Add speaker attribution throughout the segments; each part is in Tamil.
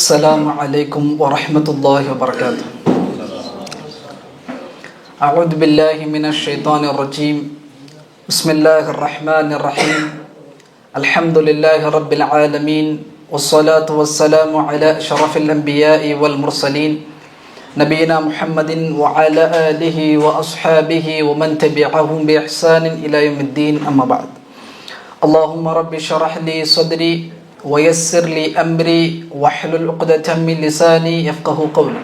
Speaker 1: السلام عليكم ورحمة الله وبركاته. أعوذ بالله من الشيطان الرجيم. بسم الله الرحمن الرحيم. الحمد لله رب العالمين، والصلاة والسلام على أشرف الأنبياء والمرسلين نبينا محمد وعلى آله وأصحابه ومن تبعهم بإحسان إلى يوم الدين. أما بعد. اللهم رب اشرح لي صدري ويسر لي أمري واحلل عقدة من لساني يفقه قولي.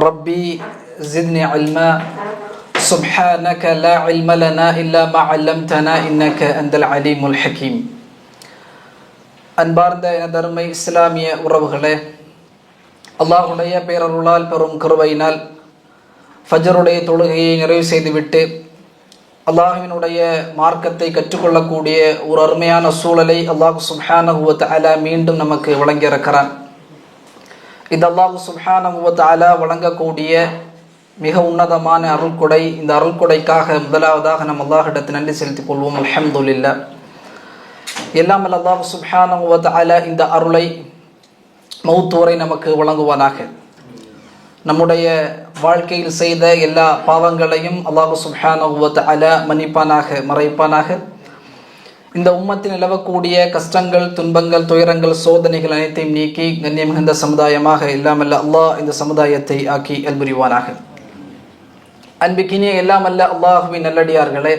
Speaker 1: ربي زدني علما سبحانك لا علم لنا إلا ما علمتنا إنك أنت العليم الحكيم. அன்பார்ந்த எனதருமை இஸ்லாமிய உறவுகளே, அல்லாஹுடைய பேரருளால் பெரும் கிருபையினால் ஃபஜ்ருடைய தொழுகையை நிறைவு செய்துவிட்டு அல்லாஹ்வினுடைய மார்க்கத்தை கற்றுக்கொள்ளக்கூடிய ஒரு அருமையான சூழலை அல்லாஹ் சுப்ஹானஹு வ தஆலா மீண்டும் நமக்கு வழங்கியிருக்கிறான். இது அல்லாஹ் சுப்ஹானஹு வ தஆலா வழங்கக்கூடிய மிக உன்னதமான அருள்கொடை. இந்த அருள்கொடைக்காக முதலாவதாக நம் அல்லாஹ்விடத்தில் நன்றி செலுத்திக் கொள்வோம். அல்ஹம்துலில்லாஹ். எல்லாம் அல்லாஹ் சுப்ஹானஹு வ தஆலா இந்த அருளை மௌத் வரை நமக்கு வழங்குவானாக. நம்முடைய வாழ்க்கையில் செய்த எல்லா பாவங்களையும் அல்லாஹ் சுப்ஹானஹு வ தஆலா மன்னிப்பானாக, மறைப்பானாக. இந்த உம்மத்தில் நிலவக்கூடிய கஷ்டங்கள், துன்பங்கள், துயரங்கள், சோதனைகள் அனைத்தையும் நீக்கி கண்ணியம் மிகுந்த சமுதாயமாக இல்லாமல்ல அல்லாஹ் இந்த சமுதாயத்தை ஆக்கி அல்புரிவானாக. அன்பிக்கினிய எல்லாமல்ல அல்லாஹுவின் நல்லடியார்களே,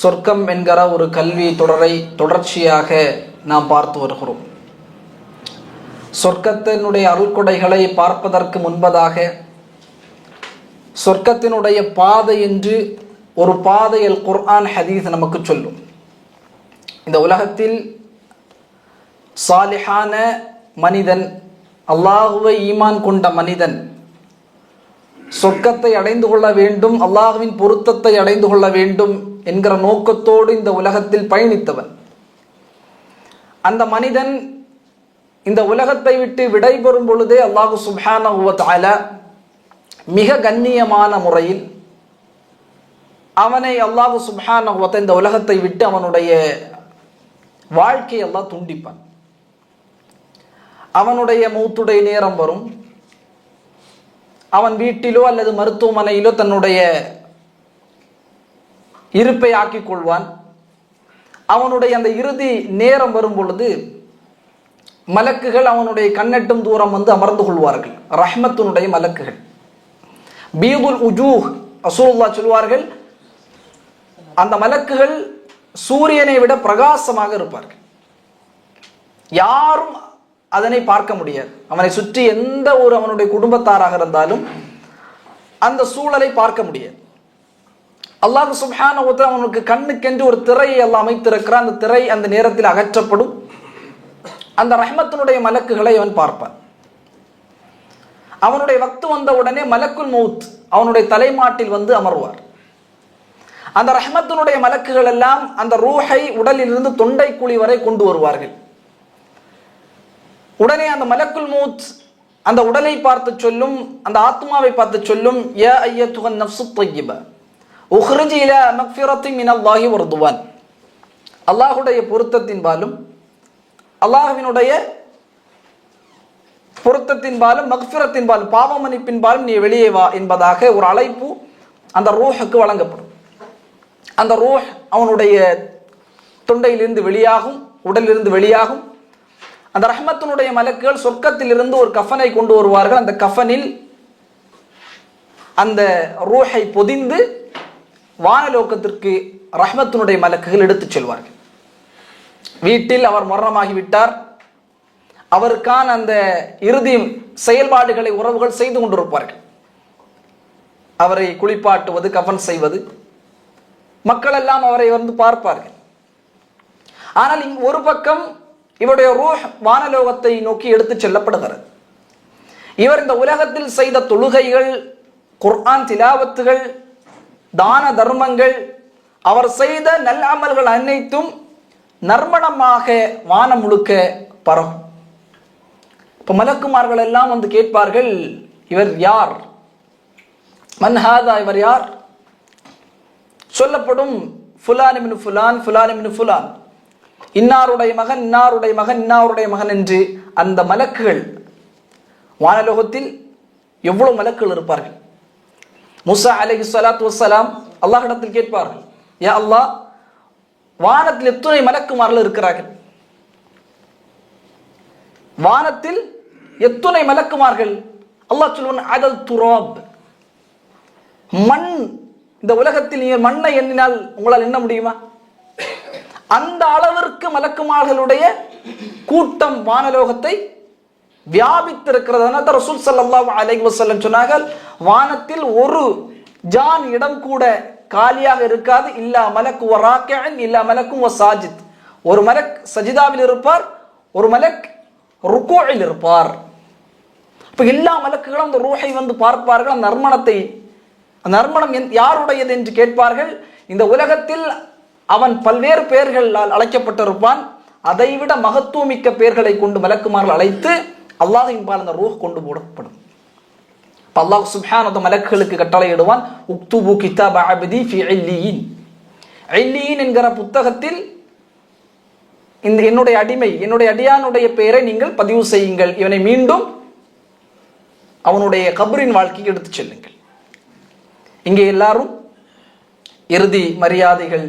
Speaker 1: சொர்க்கம் என்கிற ஒரு கல்வி தொடரை தொடர்ச்சியாக நாம் பார்த்து வருகிறோம். சொர்க்கத்தினுடைய அருள்கொடைகளை பார்ப்பதற்கு முன்பதாக சொர்க்கத்தினுடைய பாதை என்று ஒரு பாதையில் குர்ஆன் ஹதீஸ் நமக்கு சொல்லும். இந்த உலகத்தில் சாலிஹான மனிதன், அல்லாஹுவை ஈமான் கொண்ட மனிதன் சொர்க்கத்தை அடைந்து கொள்ள வேண்டும், அல்லாஹுவின் பொருத்தத்தை அடைந்து கொள்ள வேண்டும் என்கிற நோக்கத்தோடு இந்த உலகத்தில் பயணித்தவன். அந்த மனிதன் இந்த உலகத்தை விட்டு விடைபெறும் பொழுதே அல்லாஹ் சுப்ஹானஹு வ தஆலா மிக கண்ணியமான முறையில் அவனை அல்லாஹ் சுப்ஹானஹு வ தஆலா இந்த உலகத்தை விட்டு அவனுடைய வாழ்க்கையை அல்லாஹ் துண்டிப்பான். அவனுடைய மௌத்துடைய நேரம் வரும். அவன் வீட்டிலோ அல்லது மருத்துவமனையிலோ தன்னுடைய இருப்பை ஆக்கிக் கொள்வான். அவனுடைய அந்த இறுதி நேரம் வரும் பொழுது மலக்குகள் அவனுடைய கண்ணெட்டும் தூரம் வந்து அமர்ந்து கொள்வார்கள். ரஹ்மத்துனுடைய மலக்குகள், பீதுல் உஜூஹ் ரசூலுல்லாஹ் சொல்வார்கள், அந்த மலக்குகள் சூரியனை விட பிரகாசமாக இருப்பார்கள். யாரும் அதனை பார்க்க முடியாது. அவனை சுற்றி எந்த ஒரு அவனுடைய குடும்பத்தாராக இருந்தாலும் அந்த சூழலை பார்க்க முடியாது. அல்லாஹ் சுப்ஹானஹு வ தஆலா அவனுக்கு கண்ணுக்கென்று ஒரு திரையை அல்லாஹ் அமைத்திருக்கிறான். அந்த திரை அந்த நேரத்தில் அகற்றப்படும். அந்த ரஹ்மத்தினுடைய மலக்குகளை அவன் பார்ப்பான். அவனுடைய வக்து வந்த உடனே மலக்குல் மௌத் அவனுடைய தலைமாட்டில் வந்து அமர்வார். அந்த ரஹ்மத்தினுடைய மலக்குகள் எல்லாம் அந்த ரூஹை உடலிலிருந்து தொண்டை குழி வரை கொண்டு வருவார்கள். உடனே அந்த மலக்குல் மௌத் அந்த உடலை பார்த்து சொல்லும், அந்த ஆத்மாவை பார்த்து சொல்லும், யா அய்யத்துஹன் நஃப்ஸுத் தய்யிபா உக்ரிஜி இலா மக்ஃபிரத்தின் மினல்லாஹி வ ரிதுவான். அல்லாஹ்வுடைய பொருத்தத்தின்பாலும் அல்லாஹ்வினுடைய பொருத்தத்தின்பாலும் மக்ஃபிரத்தின்பாலும் பாவ மன்னிப்பின்பாலும் நீ வெளியே வா என்பதாக ஒரு அழைப்பு அந்த ரூஹுக்கு வழங்கப்படும். அந்த ரூஹ் அவனுடைய தொண்டையிலிருந்து வெளியாகும், உடலிலிருந்து வெளியாகும். அந்த ரஹ்மத்தினுடைய மலக்குகள் சொர்க்கத்திலிருந்து ஒரு கஃபனை கொண்டு வருவார்கள். அந்த கஃபனில் அந்த ரூஹை பொதிந்து வானலோகத்திற்கு ரஹ்மத்தினுடைய மலக்குகள் எடுத்துச் செல்வார்கள். வீட்டில் அவர் மரணமாகிவிட்டார். அவருக்கான அந்த இறுதி செயல்பாடுகளை உறவுகள் செய்து கொண்டிருப்பார்கள். அவரை குளிப்பாட்டுவது, கஃன் செய்வது, மக்கள் எல்லாம் அவரை வந்து பார்ப்பார்கள். ஆனால் ஒரு பக்கம் இவருடைய ரூஹ் வானலோகத்தை நோக்கி எடுத்துச் செல்லப்படுகிறது. இவர் இந்த உலகத்தில் செய்த தொழுகைகள், குர்ஆன் திலாவத்துகள், தான தர்மங்கள், அவர் செய்த நல்ல அமல்கள் அனைத்தும் நறுமணமாக வானம் முழுக்க பரவும். இப்ப மலக்குமார்கள் எல்லாம் வந்து கேட்பார்கள், இவர் யார்? மன்ஹாதா, இவர் யார்? சொல்லப்படும், ஃபுலான் இப்னு ஃபுலான், ஃபுலான் இப்னு ஃபுலான், இன்னாருடைய மகன் இன்னாருடைய மகன் இன்னாருடைய மகன் என்று அந்த மலக்குகள் வானலோகத்தில் எவ்வளவு மலக்குகள் இருப்பார்கள். மூசா அலைஹிஸ்ஸலாத்து வஸ்ஸலாம் அல்லாஹ்விடத்தில் கேட்பார்கள், யா அல்லாஹ், வானத்தில் எத்தனை மலக்குமார்கள் இருக்கிறார்கள்? வானத்தில் எத்தனை மலக்குமார்கள்? அல்லாஹ் சொல்வான், அதல் துராப், மண். இந்த உலகத்தில் நீங்கள் மண்ணை எண்ணினால் உங்களால் எண்ண முடியுமா? அந்த அளவிற்கு மலக்குமார்களுடைய கூட்டம் வானலோகத்தை வியாபித்திருக்கிறது. ரசூல் ஸல்லல்லாஹு அலைஹி வஸல்லம் சொன்னார்கள், வானத்தில் ஒரு ஜான் இடம் கூட காலியாக இருக்காது. இல்லா மலக்கு வராக்கின் இல்லா மலக்கும் வசாஜித். ஒரு மலக் சஜிதாவில் இருப்பார், ஒரு மலக் ருக்கூஇல் இருப்பார். இப்ப எல்லா மலக்குகளும் அந்த ரூஹை வந்து பார்ப்பார்கள். அந்த நறுமணத்தை, அந்த நறுமணம் யாருடையது என்று கேட்பார்கள். இந்த உலகத்தில் அவன் பல்வேறு பெயர்களால் அழைக்கப்பட்டிருப்பான். அதைவிட மகத்துவமிக்க பெயர்களை கொண்டு மலக்குமார்கள் அழைத்து அல்லாஹ்வின் பால் அந்த ரூஹ் கொண்டு போடப்படும். அல்லாஹ் சுப்ஹானஹு வ தஆலா மலக்குகளுக்கு கட்டளையிடுவான், உக்துபு கிதாப அப்தி ஃபி இல்லியின். இல்லியின் என்கிற புத்தகத்தில் இந்த என்னுடைய அடிமை, என்னுடைய அடியானுடைய பெயரை நீங்கள் பதிவு செய்யுங்கள். இவனை மீண்டும் அவனுடைய கபரின் வாழ்க்கைக்கு எடுத்துச் செல்லுங்கள். இங்கே எல்லாரும் இறுதி மரியாதைகள்,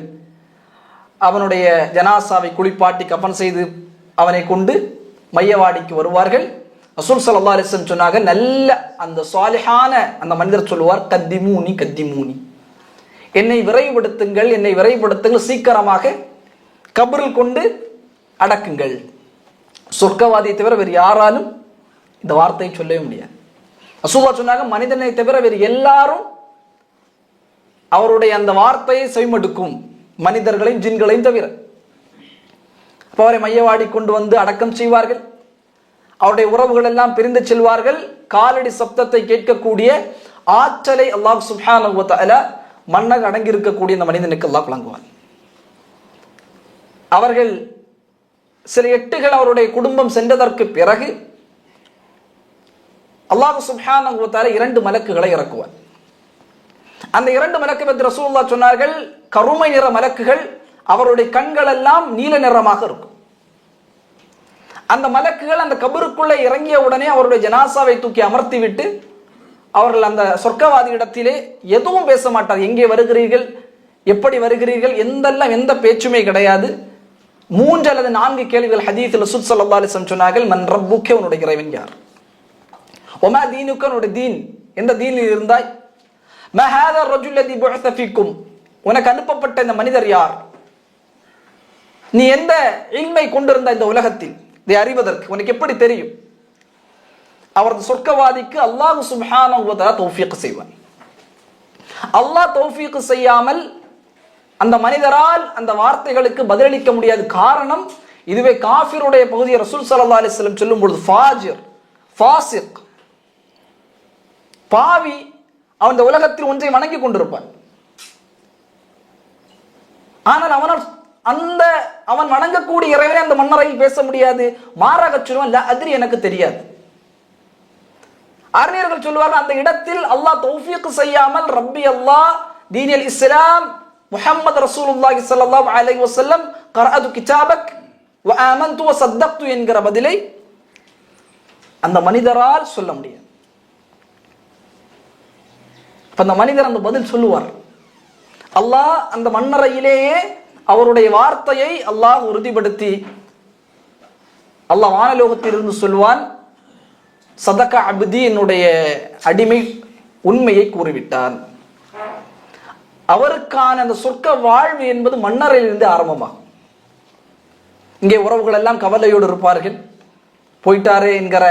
Speaker 1: அவனுடைய ஜனாசாவை குளிப்பாட்டி கஃன் செய்து அவனை கொண்டு மையவாடிக்கு வருவார்கள். ரசூல் ஸல்லல்லாஹு அலைஹி வஸல்லம் சொன்னாங்க, நல்ல அந்த சாலிஹான அந்த மனிதர் சொல்லுவார், கத்திமூனி கத்திமூனி, என்னை விரைவுபடுத்துங்கள், என்னை விரைவுபடுத்துங்கள், சீக்கிரமாக கபரில் கொண்டு அடக்குங்கள். சொர்க்கவாதியை தவிர வேறு யாராலும் இந்த வார்த்தையை சொல்லவே முடியாது. ரசூலுல்லாஹ் சொன்னாங்க, மனிதனை தவிர வேறு எல்லாரும் அவருடைய அந்த வார்த்தையை செவிமடுக்கும், மனிதர்களையும் ஜின்களையும் தவிர. அப்போ அவரை மையவாடி கொண்டு வந்து அடக்கம் செய்வார்கள். அவருடைய உறவுகள் எல்லாம் பிரிந்து செல்வார்கள். காலடி சப்தத்தை கேட்கக்கூடிய ஆற்றலை அல்லாஹ் சுப்ஹானஹு வ தஆலா மன்னக அடங்கி இருக்கக்கூடிய அந்த மனிதனுக்கு அல்லாஹ் வழங்குவான். அவர்கள் சில எட்டுகள் அவருடைய குடும்பம் சென்றதற்கு பிறகு அல்லாஹ் சுப்ஹானஹு வ தஆலா 2 மலக்குகளை இறக்குவார். அந்த 2 மலக்கு பற்றி ரசூலுல்லாஹ் சொன்னார்கள், கருமை நிற மலக்குகள், அவருடைய கண்கள் எல்லாம் நீல நிறமாக இருக்கும். அந்த மலக்குகள் அந்த கபருக்குள்ளே இறங்கிய உடனே அவருடைய ஜனாசாவை தூக்கி அமர்த்தி விட்டு அவர்கள் அந்த சொர்க்கவாதி இடத்திலே எதுவும் பேச மாட்டார். எங்கே வருகிறீர்கள், எப்படி வருகிறீர்கள், எந்த பேச்சுமே கிடையாது. 3 அல்லது 4 கேள்விகள் ஹதீஸில் ரசூல் ஸல்லல்லாஹு அலைஹி வஸல்லம் சொன்னார்கள், மன் ரப்புக்க, உன்னுடைய இறைவன் யார்? ஒமா தீனுக்க, உன்னுடைய தீன், எந்த தீனில் இருந்தாய்? மா ஹாதா ரஜுல் லதி புஅஸ ஃபீக்கும், உனக்கு அனுப்பப்பட்ட இந்த மனிதர் யார்? நீ எந்த இல்மை கொண்டிருந்த இந்த உலகத்தில், இதை அறிவதற்கு உனக்கு எப்படி தெரியும்? அவரது சொர்க்கவாதிக்கு அல்லாஹ் சுப்ஹானஹு வ தஆலா தௌஃபீக் செய்வான். அல்லாஹ் தௌஃபீக் செய்யாமல் அந்த மனிதரால் அந்த வார்த்தைகளுக்கு பதிலளிக்க முடியாது. காரணம், இதுவே காஃபிருடைய பகுதியை ரசூல் ஸல்லல்லாஹு அலைஹி வஸல்லம் சொல்லும் பொழுது, ஃபாஜிர், ஃபாசிக், பாவி, அவன் இந்த உலகத்தில் ஒன்றை வணங்கி கொண்டிருப்பான். ஆனால் அவன் வணங்கக்கூடிய இறைவனை அந்த மன்னரையில் பேச முடியாது. மாறாக சொல்லுவான், லா அத்ரி, எனக்கு தெரியாது. அறிஞர்கள் சொல்லுவார்கள், அந்த இடத்தில் அல்லாஹ் தௌஃபீக் செய்யாமல் ரப்பி அல்லாஹ் தீனில் இஸ்லாம் முஹம்மது ரசூலுல்லாஹி ஸல்லல்லாஹு அலைஹி வஸல்லம் கரஅது கிதாபக் வ ஆமன்து வ ஸத்தக்து என்கிற பதிலை அந்த மனிதரால் சொல்ல முடியாது. அந்த மனிதர் அந்த பதில் சொல்லுவார். அல்லாஹ் அந்த மன்னரையிலேயே அவருடைய வார்த்தையை அல்லாஹ் உறுதிப்படுத்தி அல்லாஹ் வானலோகத்திலிருந்து சொல்வான், சதக அப்தி, என்னுடைய அடிமை உண்மையை கூறிவிட்டான். அவருக்கான அந்த சொர்க்க வாழ்வு என்பது மன்னரையிலிருந்து ஆரம்பமாகும். இங்கே உறவுகள் எல்லாம் கவலையோடு இருப்பார்கள், போயிட்டாரே என்கிற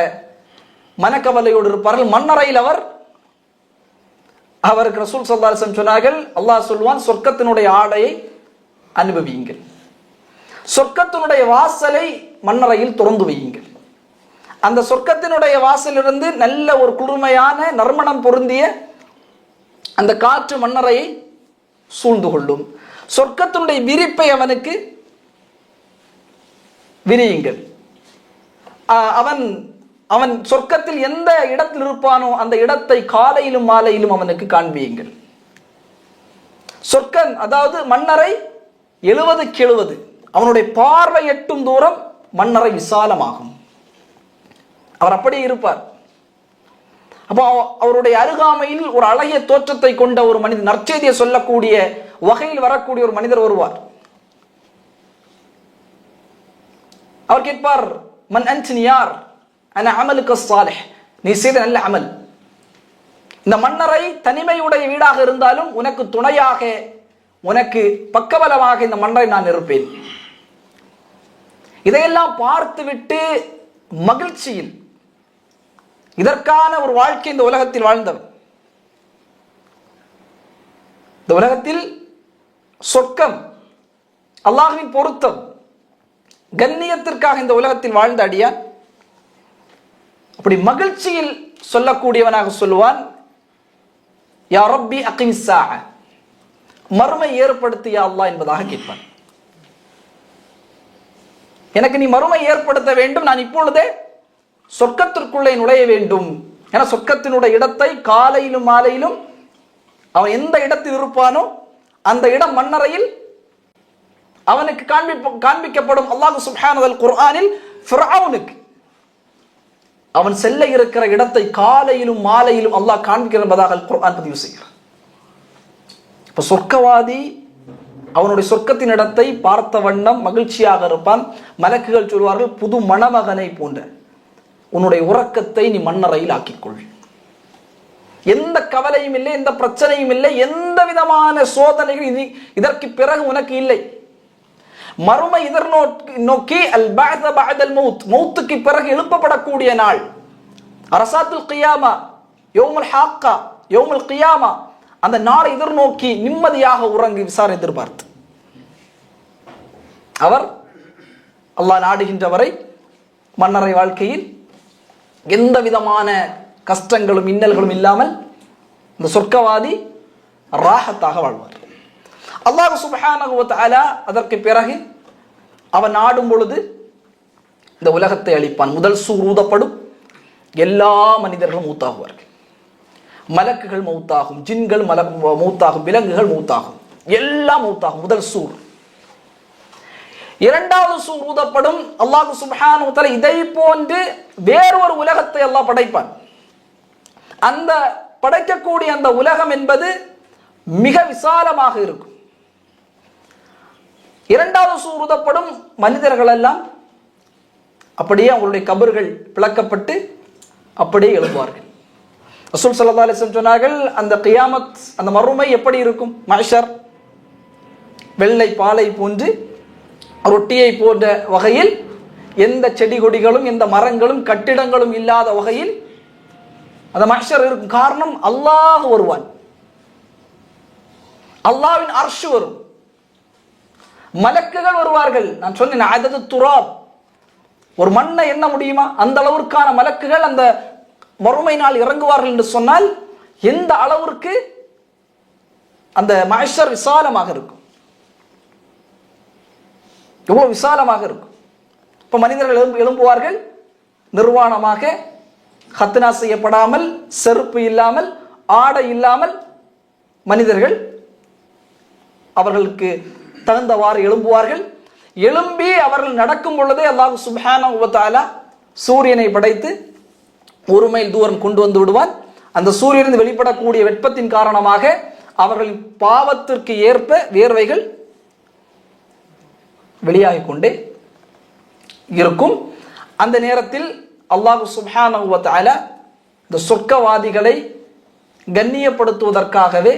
Speaker 1: மனக்கவலையோடு இருப்பார்கள். மன்னரையில் அவருக்கு ரசூல் ஸல்லல்லாஹு அலைஹி வஸல்லம் சொன்னார்கள், அல்லாஹ் சொல்வான், சொர்க்கத்தினுடைய ஆடையை அனுபவியுங்கள், சொர்க்கத்தினுடைய வாசலை மன்னரையில் திறந்து வையுங்கள். அந்த சொர்க்கத்தினுடைய வாசலிலிருந்து நல்ல ஒரு குளுமையான நறுமணம் பொருந்திய அந்த காற்று மன்னரையை சூழ்ந்து கொள்ளும். சொர்க்கத்தினுடைய விரிப்பை அவனுக்கு விரியுங்கள். அவன் சொர்க்கத்தில் எந்த இடத்தில் இருப்பானோ அந்த இடத்தை காலையிலும் மாலையிலும் அவனுக்கு காண்பியுங்கள். சொர்க்கம், அதாவது மன்னரை 70க்கு 70 அவனுடைய பார்வை எட்டும் தூரம் மண்ணறை விசாலமாகும். அவர் அப்படி இருப்பார். அப்போ அவருடைய அருகாமையில் ஒரு அழகிய தோற்றத்தை கொண்ட ஒரு மனிதர், நற்செய்தியை சொல்லக்கூடிய வகையில் வரக்கூடிய ஒரு மனிதர் வருவார். அவர் கேட்பார், மன் அன்ட், நீ யார்? அன அமலுக்கு சாலிஹ், நீ செய்த நல்ல அமல். இந்த மன்னரை தனிமையுடைய வீடாக இருந்தாலும் உனக்கு துணையாக, உனக்கு பக்கபலமாக இந்த மன்னரை நான் இருப்பேன். இதையெல்லாம் பார்த்துவிட்டு மகிழ்ச்சியில் இதற்கான ஒரு வாழ்க்கை இந்த உலகத்தில் வாழ்ந்தவர், இந்த உலகத்தில் சொர்க்கம், அல்லாஹ்வின் பொருத்தம், கண்ணியத்திற்காக இந்த உலகத்தில் வாழ்ந்த அடியான் அப்படி மகிழ்ச்சியில் சொல்லக்கூடியவனாக சொல்லுவான், யா ரப்பி அகிம் ஸாஅ, மறுமை ஏற்படுத்தியா அல்லாஹ் என்பதாக கேட்பான். எனக்கு நீ மறுமை ஏற்படுத்த வேண்டும், நான் இப்பொழுதே சொர்க்கத்திற்குள்ளே நுழைய வேண்டும். ஏன்னா சொர்க்கத்தினுடைய இடத்தை காலையிலும் மாலையிலும் அவன் எந்த இடத்தில் இருப்பானோ அந்த இடம் மண்ணறையில் அவனுக்கு காண்பிக்கப்படும். அல்லாஹ் சுப்ஹானஹு வ குர்ஆனில் ஃபிரௌனுக்கு அவன் செல்ல இருக்கிற இடத்தை காலையிலும் மாலையிலும் அல்லாஹ் காண்பிக்கிறான் என்பதாக குர்ஆன் பதிவு செய்கிறார். இப்ப சொர்க்கவாதி அவனுடைய சொர்க்கத்தின் இடத்தை பார்த்த வண்ணம் மகிழ்ச்சியாக இருப்பான். மலக்குகள் சொல்வார்கள், புது மணமகனை போன்ற உன்னுடைய உறக்கத்தை நீ மண்ணறையில் ஆக்கிக்கொள். எந்த கவலையும் இல்லை, எந்த பிரச்சனையும் இல்லை, எந்த விதமான சோதனைகள் இதற்கு பிறகு உனக்கு இல்லை. மறுமை எதிர்நோக்கி அல் பஅத பஅதல் மௌத், மௌத்துக்கு பிறகு எழுப்பப்படக்கூடிய நாள், அரசாத்துல் கியாமா, யௌமுல் ஹாக்கா, யௌமுல் கியாமா, அந்த நாளை எதிர்நோக்கி நிம்மதியாக உறங்கி விசாரணை எதிர்பார்த்து அவர் அல்லாஹ் நாடுகின்றவரை மன்னரை வாழ்க்கையில் எந்த விதமான கஷ்டங்களும் இன்னல்களும் இல்லாமல் இந்த சொர்க்கவாதி ராஹத்தாக வாழ்வார். அல்லாஹ் சுப்ஹானஹு வ தஆலா அதற்கு பிறகு அவன் நாடும் பொழுது இந்த உலகத்தை அழிப்பான். முதல் சூர் ஊதப்படும், எல்லா மனிதர்களும் மூத்தாகுவார்கள், மலக்குகள் மௌத்தாகும், ஜின்கள் மௌத்தாகும், விலங்குகள் மௌத்தாகும், எல்லாம் மௌத்தாகும். முதல் சூர். இரண்டாவது சூர் ஊதப்படும். அல்லாஹ் சுப்ஹானஹு வ தஆலா இதை போன்று வேறொரு உலகத்தை அல்லாஹ் படைப்பான். அந்த படைக்கக்கூடிய அந்த உலகம் என்பது மிக விசாலமாக இருக்கும். இரண்டாவது சூர் ஊதப்படும். மனிதர்கள் எல்லாம் அப்படியே அவங்களுடைய கபர்கள் பிளக்கப்பட்டு அப்படியே எழுதுவார்கள். ரசூல் ஸல்லல்லாஹு அலைஹி வஸல்லம் சொன்னார்கள், அந்த கியாமத், அந்த மறுமை எப்படி இருக்கும்? மஹ்ஷர் வெள்ளை பாலை போன்று, ரொட்டியை போன்ற வகையில், எந்த செடி கொடிகளும் எந்த மரங்களும் கட்டிடங்களும் இல்லாத வகையில் அந்த மஹ்ஷர் இருக்கும். காரணம், அல்லாஹ் வருவான், அல்லாஹ்வின் அர்ஷ் வரும், மலக்குகள் வருவார்கள். நான் சொன்னேன், அதது துராப், ஒரு மண்ணை எண்ண முடியுமா? அந்த அளவிற்கான மலக்குகள் அந்த மறுமை நாள் இறங்குவார்கள் என்று சொன்னால் எந்த அளவிற்கு அந்த மஹ்ஷர் விசாலமாக இருக்கும், எவ்வளவு விசாலமாக இருக்கும். இப்ப மனிதர்கள் எழும்புவார்கள் நிர்வாணமாக, ஹத்னா செய்யப்படாமல், செருப்பு இல்லாமல், ஆடை இல்லாமல் மனிதர்கள் அவர்களுக்கு தகுந்தவாறு எழும்புவார்கள். எழும்பி அவர்கள் நடக்கும் பொழுதே அல்லாஹ் சுப்ஹானஹு வ தஆலா சூரியனை படைத்து ஒரு மைல் தூரம் கொண்டு வந்து விடுவான். அந்த சூரியனிலிருந்து வெளிப்படக்கூடிய வெப்பத்தின் காரணமாக அவர்களின் பாவத்திற்கு ஏற்ப வேர்வைகள் வெளியாகிக் கொண்டே இருக்கும். அந்த நேரத்தில் அல்லாஹ் சுப்ஹானஹு வ தஆலா இந்த சொர்க்கவாதிகளை கண்ணியப்படுத்துவதற்காகவே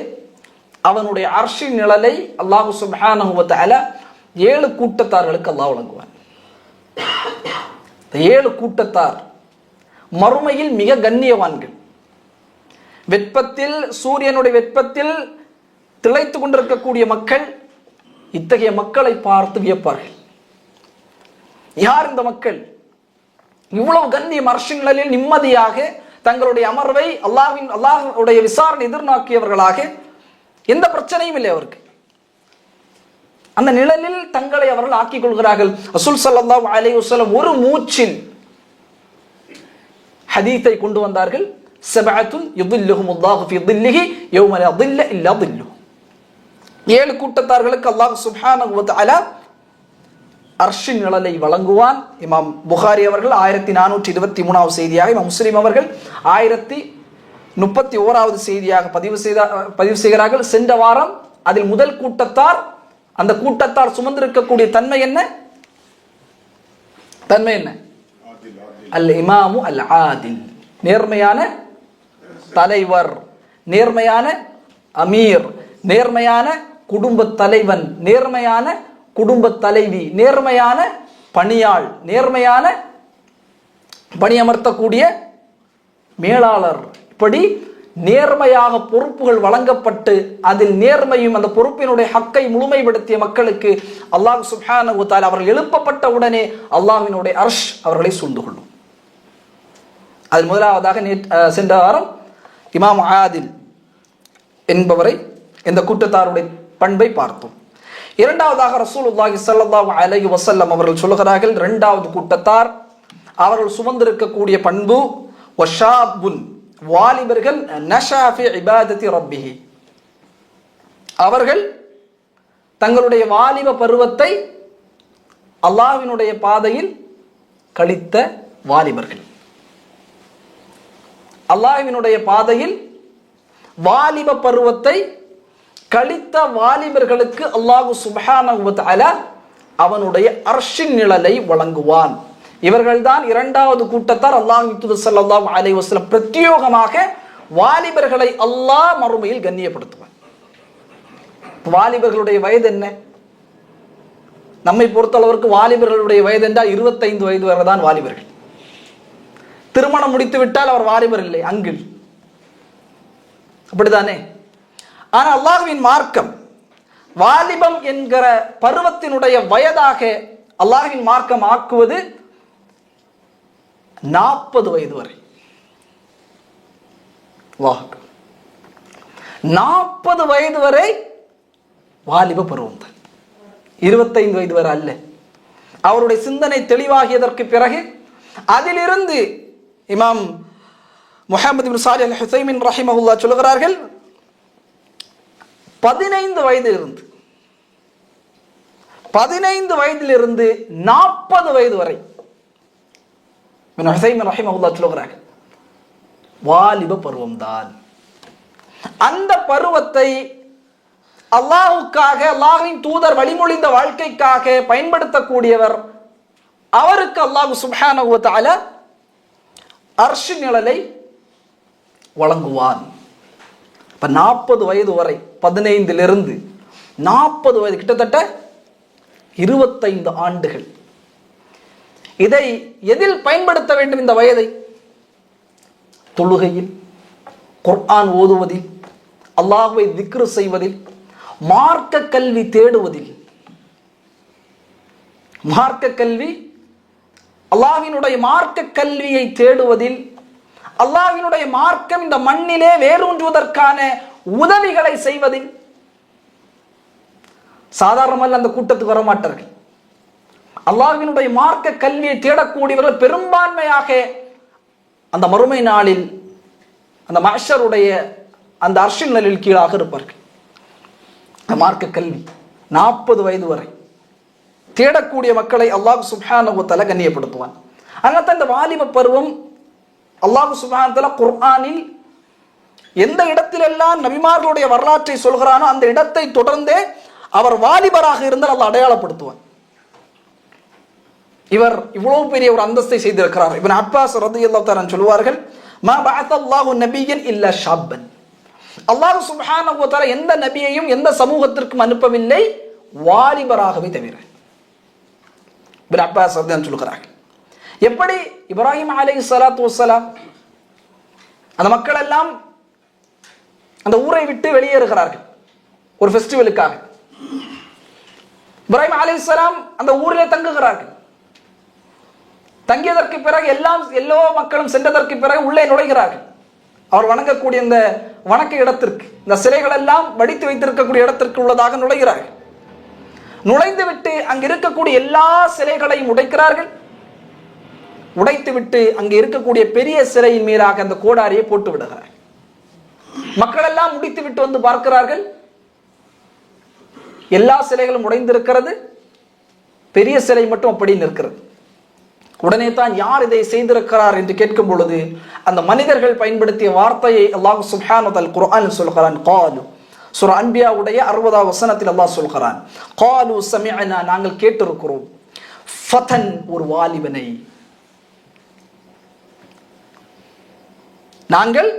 Speaker 1: அவனுடைய அர்ஷின் நிழலை அல்லாஹ் சுப்ஹானஹு வ தஆலா 7 கூட்டத்தார்களுக்கு அல்லாஹ் வழங்குவான். 7 கூட்டத்தார் மறுமையில் மிக கண்ணியவான்கள். வெப்பத்தில், சூரியனுடைய வெப்பத்தில் திளைத்து கொண்டிருக்கக்கூடிய மக்கள் இத்தகைய மக்களை பார்த்து வியப்பார்கள். யார் இந்த மக்கள்? இவ்வளவு கண்ணியம், அர்ஷின் நிழலில் நிம்மதியாக தங்களுடைய அமர்வை அல்லாஹ்வுடைய விசாரணை எதிர்நோக்கியவர்களாக, எந்த பிரச்சனையும் இல்லை அவருக்கு. அந்த நிழலில் தங்களை அவர்கள் ஆக்கிக் கொள்கிறார்கள். ரசூல் ஸல்லல்லாஹு அலைஹி வஸல்லம் ஒரு மூச்சில் ஹதீஸை கொண்டு வந்தார்கள். சபஅத்துன் யுதில்லுஹுமுல்லாஹு ஃபீ தில்லிஹி யௌம லா தில்ல இல்லா தில்லுஹு. 7 கூட்டத்தார்களுக்கு அல்லாஹ் சுப்ஹானஹு வ தஆலா அர்ஷின் நிழலை வழங்குவான். இமாம் புகாரி அவர்கள் 1423வது செய்தியாக, இமாம் முஸ்லிம் அவர்கள் 1031வது செய்தியாக பதிவு செய்கிறார்கள். சென்ற வாரம் அதில் முதல் கூட்டத்தார், அந்த கூட்டத்தார் சுமந்திருக்கக்கூடிய தன்மை என்ன? தன்மை என்ன? அல் இமாமு அல் ஆதில், நேர்மையான தலைவர், நேர்மையான அமீர், நேர்மையான குடும்ப தலைவன், நேர்மையான குடும்ப தலைவி, நேர்மையான பணியாள், நேர்மையான பணியமர்த்தக்கூடிய மேலாளர். இப்படி நேர்மையாக பொறுப்புகள் வழங்கப்பட்டு அதில் நேர்மையும் அந்த பொறுப்பினுடைய ஹக்கை முழுமைப்படுத்திய மக்களுக்கு அல்லாஹ் சுப்ஹானஹு வ தஆலா அவர்கள் எழுப்பப்பட்ட உடனே அல்லாஹ்வினுடைய அர்ஷ் அவர்களை சூழ்ந்து கொள்ளும். அதில் முதலாவதாக சென்ற வாரம் இமாம் ஆதில் என்பவரை, இந்த கூட்டத்தாருடைய பண்பை பார்த்தோம். இரண்டாவதாக ரசூலுல்லாஹி ஸல்லல்லாஹு அலைஹி வஸல்லம் அவர்கள் சொல்கிறார்கள், இரண்டாவது கூட்டத்தார் அவர்கள் சுமந்திருக்கக்கூடிய பண்பு வஷாபுன், வாலிபர்கள், நஷா ஃபி இபாதத்தி ரப்பிஹி, அவர்கள் தங்களுடைய வாலிப பருவத்தை அல்லாஹ்வினுடைய பாதையில் கழித்த வாலிபர்கள். அல்லாஹ்வினுடைய பாதையில் வாலிப பருவத்தை கழித்த வாலிபர்களுக்கு அல்லாஹ் சுப்ஹானஹு வ தஆலா அவனுடைய அர்ஷின் நிழலை வழங்குவான். இவர்கள்தான் இரண்டாவது கூட்டத்தார். அல்லாஹ்வின் தூதர் ஸல்லல்லாஹு அலைஹி வஸல்லம் பிரத்யேகமாக வாலிபர்களை அல்லாஹ் மறுமையில் கண்ணியப்படுத்துவான். வாலிபர்களுடைய வயது என்ன? நம்மை பொறுத்தளவிற்கு வாலிபர்களுடைய வயது என்றால் 25 வயது வரை தான் வாலிபர்கள். திருமணம் முடித்து விட்டால் அவர் வாலிபர் இல்லை, அங்கிள், அப்படித்தானே? ஆனால் அல்லாஹ்வின் மார்க்கம் வாலிபம் என்கிற பருவத்தினுடைய வயதாக அல்லாஹ்வின் மார்க்கம் ஆக்குவது 40 வயது வரை. 40 வயது வரை வாலிப பருவம் தான், 25 வயது வரை அல்ல. அவருடைய சிந்தனை தெளிவாகியதற்கு பிறகு அதிலிருந்து இமாம் முஹம்மது இப்னு சாலிஹ் அல் உஸைமீன் ரஹிமஹுல்லாஹ் சொல்கிறார்கள், 15 வயதிலிருந்து 40 வயது வரை இப்னு உஸைமீன் ரஹிமஹுல்லாஹ் சொல்கிறார்கள் வாலிப பருவம் தான். அந்த பருவத்தை அல்லாஹ்வுக்காக, அல்லாஹ்வின் தூதர் வழிமொழிந்த வாழ்க்கைக்காக பயன்படுத்தக்கூடியவர், அவருக்கு அல்லாஹ் சுப்ஹானஹு வ தஆலா அர்ஷ் நிழலை வழங்குவான். இப்ப 40 வயது வரை, 15லிருந்து 40 வயது, கிட்டத்தட்ட 25 ஆண்டுகள். இதை எதில் பயன்படுத்த வேண்டும்? இந்த வயதை தொழுகையில், குர்ஆன் ஓதுவதில், அல்லாஹ்வை திக்ரு செய்வதில், மார்க்க கல்வி தேடுவதில். மார்க்க கல்வி, அல்லாஹ்வினுடைய மார்க்க கல்வியை தேடுவதில், அல்லாஹ்வினுடைய மார்க்கம் இந்த மண்ணிலே வேரூன்றுவதற்கான உதவிகளை செய்வதில். சாதாரணமல்ல, அந்த கூட்டத்துக்கு வரமாட்டார்கள். அல்லாஹ்வினுடைய மார்க்க கல்வியை தேடக்கூடியவர்கள் பெரும்பான்மையாக அந்த மறுமை நாளில் அந்த மஹ்ஷருடைய அந்த அர்ஷின் நிழலில் கீழாக இருப்பார்கள். மார்க்க கல்வி 40 வயது வரை தேடக்கூடிய மக்களை அல்லாஹ் சுப்ஹானஹு வ தஆலா கண்ணியப்படுத்துவான். அதனால இந்த வாலிப பருவம் அல்லாஹ் சுப்ஹானஹு வ தஆலா குர்ஆனில் எந்த இடத்திலெல்லாம் நபிமார்களுடைய வரலாற்றை சொல்கிறானோ அந்த இடத்தை தொடர்ந்தே அவர் வாலிபராக இருந்தால் அல்லாஹ் அடையாளப்படுத்துவான். இவர் இவ்வளவு பெரிய ஒரு அந்தஸ்தை செய்திருக்கிறார். இப்னு அப்பாஸ் ரலியல்லாஹு தஆலா சொல்வார்கள், மா பஅத்தல்லாஹு நபியன் இல்லா ஷாப்பன், அல்லாஹ் சுப்ஹானஹு வ தஆலா எந்த நபியையும் எந்த சமூகத்திற்கும் அனுப்பவில்லை வாலிபராகவே தவிர. இப்னு அப்பாஸ் ரலியல்லாஹு சொல்கிறார்கள், எப்படி இப்ராஹிம் அலைஹிஸ்ஸலாத்து வஸ்ஸலாம் அந்த மக்கள் எல்லாம் அந்த ஊரை விட்டு வெளியேறுகிறார்கள் ஒரு ஃபெஸ்டிவலுக்காக. இப்ராஹிம் அலைஹிஸ்ஸலாம் அந்த ஊரிலே தங்குகிறார்கள். தங்கியதற்கு பிறகு எல்லா மக்களும் சென்றதற்கு பிறகு உள்ளே நுழைகிறார்கள். அவர் வணங்கக்கூடிய இந்த வணக்க இடத்திற்கு, இந்த சிலைகள் எல்லாம் வடித்து வைத்திருக்கக்கூடிய இடத்திற்கு உள்ளதாக நுழைகிறார்கள். நுழைந்து விட்டு அங்கு இருக்கக்கூடிய எல்லா சிலைகளையும் உடைக்கிறார்கள். உடைத்து விட்டு அங்கு இருக்கக்கூடிய பெரிய சிலையின் மீதாக அந்த கோடாரியை போட்டு விடுகிறார்கள். மக்கள் எல்லாம் முடித்து விட்டு வந்து பார்க்கிறார்கள், எல்லா சிலைகளும் உடைந்திருக்கிறது, பெரிய சிலை மட்டும் அப்படி நிற்கிறது. உடனே தான் யார் இதை செய்திருக்கிறார் என்று கேட்கும் பொழுது அந்த மனிதர்கள் பயன்படுத்திய வார்த்தையை அல்லாஹ் சுப்ஹானஹு வ தஆலா குர்ஆனில் சொல்கிறான். காலு, சூரா அன்பியாவுடைய 60வது வசனத்தில் அல்லாஹ் சொல்கிறான், காலு சமிஅனா, நாங்கள் கேட்டிருக்கிறோம், ஃபதன், ஒரு வாலிபனை நாங்கள்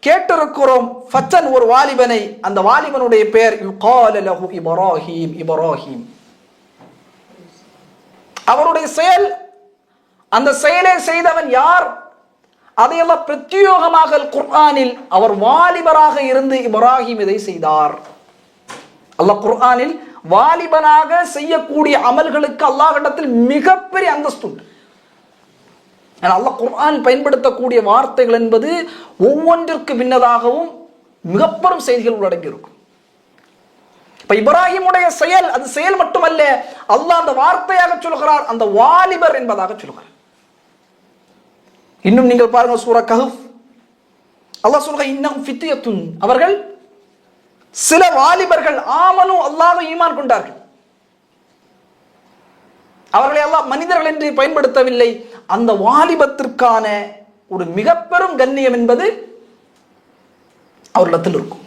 Speaker 1: கேட்டிருக்கிறோம், ஃபதன், ஒரு வாலிபனை. அந்த வாலிபனுடைய பெயர் யுகால லஹு இப்ராஹீம், இப்ராஹீம். அவருடைய செயல், அந்த செயலை செய்தவன் யார்? அதையெல்லாம் பிரத்யோகமாக குர்ஆனில் அவர் வாலிபராக இருந்து இப்ராஹிம் இதை செய்தார். அல்லாஹ் குர்ஆனில் வாலிபனாக செய்யக்கூடிய அமல்களுக்கு அல்லாஹ்விடத்தில் மிகப்பெரிய அந்தஸ்து உண்டு. அல்லாஹ் குர்ஆன் பயன்படுத்தக்கூடிய வார்த்தைகள் என்பது ஒவ்வொன்றிற்கு பின்னதாகவும் மிகப்பெரும் செய்திகள் உள்ளடங்கி இருக்கும். இப்ப இப்ராஹிமுடைய செயல், அது செயல் மட்டுமல்ல, அல்லாஹ் அந்த வார்த்தையாக சொல்கிறார், அந்த வாலிபர் என்பதாக சொல்கிறார். இன்னும் நீங்கள் பாருங்க, சூரா கஹஃப் அல்லாஹ் சொல்கிறார், இன்னஹும் ஃபித்யத்துன், அவர்கள் சில வாலிபர்கள், ஆமனு, அல்லாஹ்வை ஈமான் கொண்டார்கள். அவர்களை அல்லாஹ் மனிதர்கள் என்று பயன்படுத்தவில்லை. அந்த வாலிபத்திற்கான ஒரு மிக பெரும் கண்ணியம் என்பது அவர்களிடத்தில் இருக்கும்.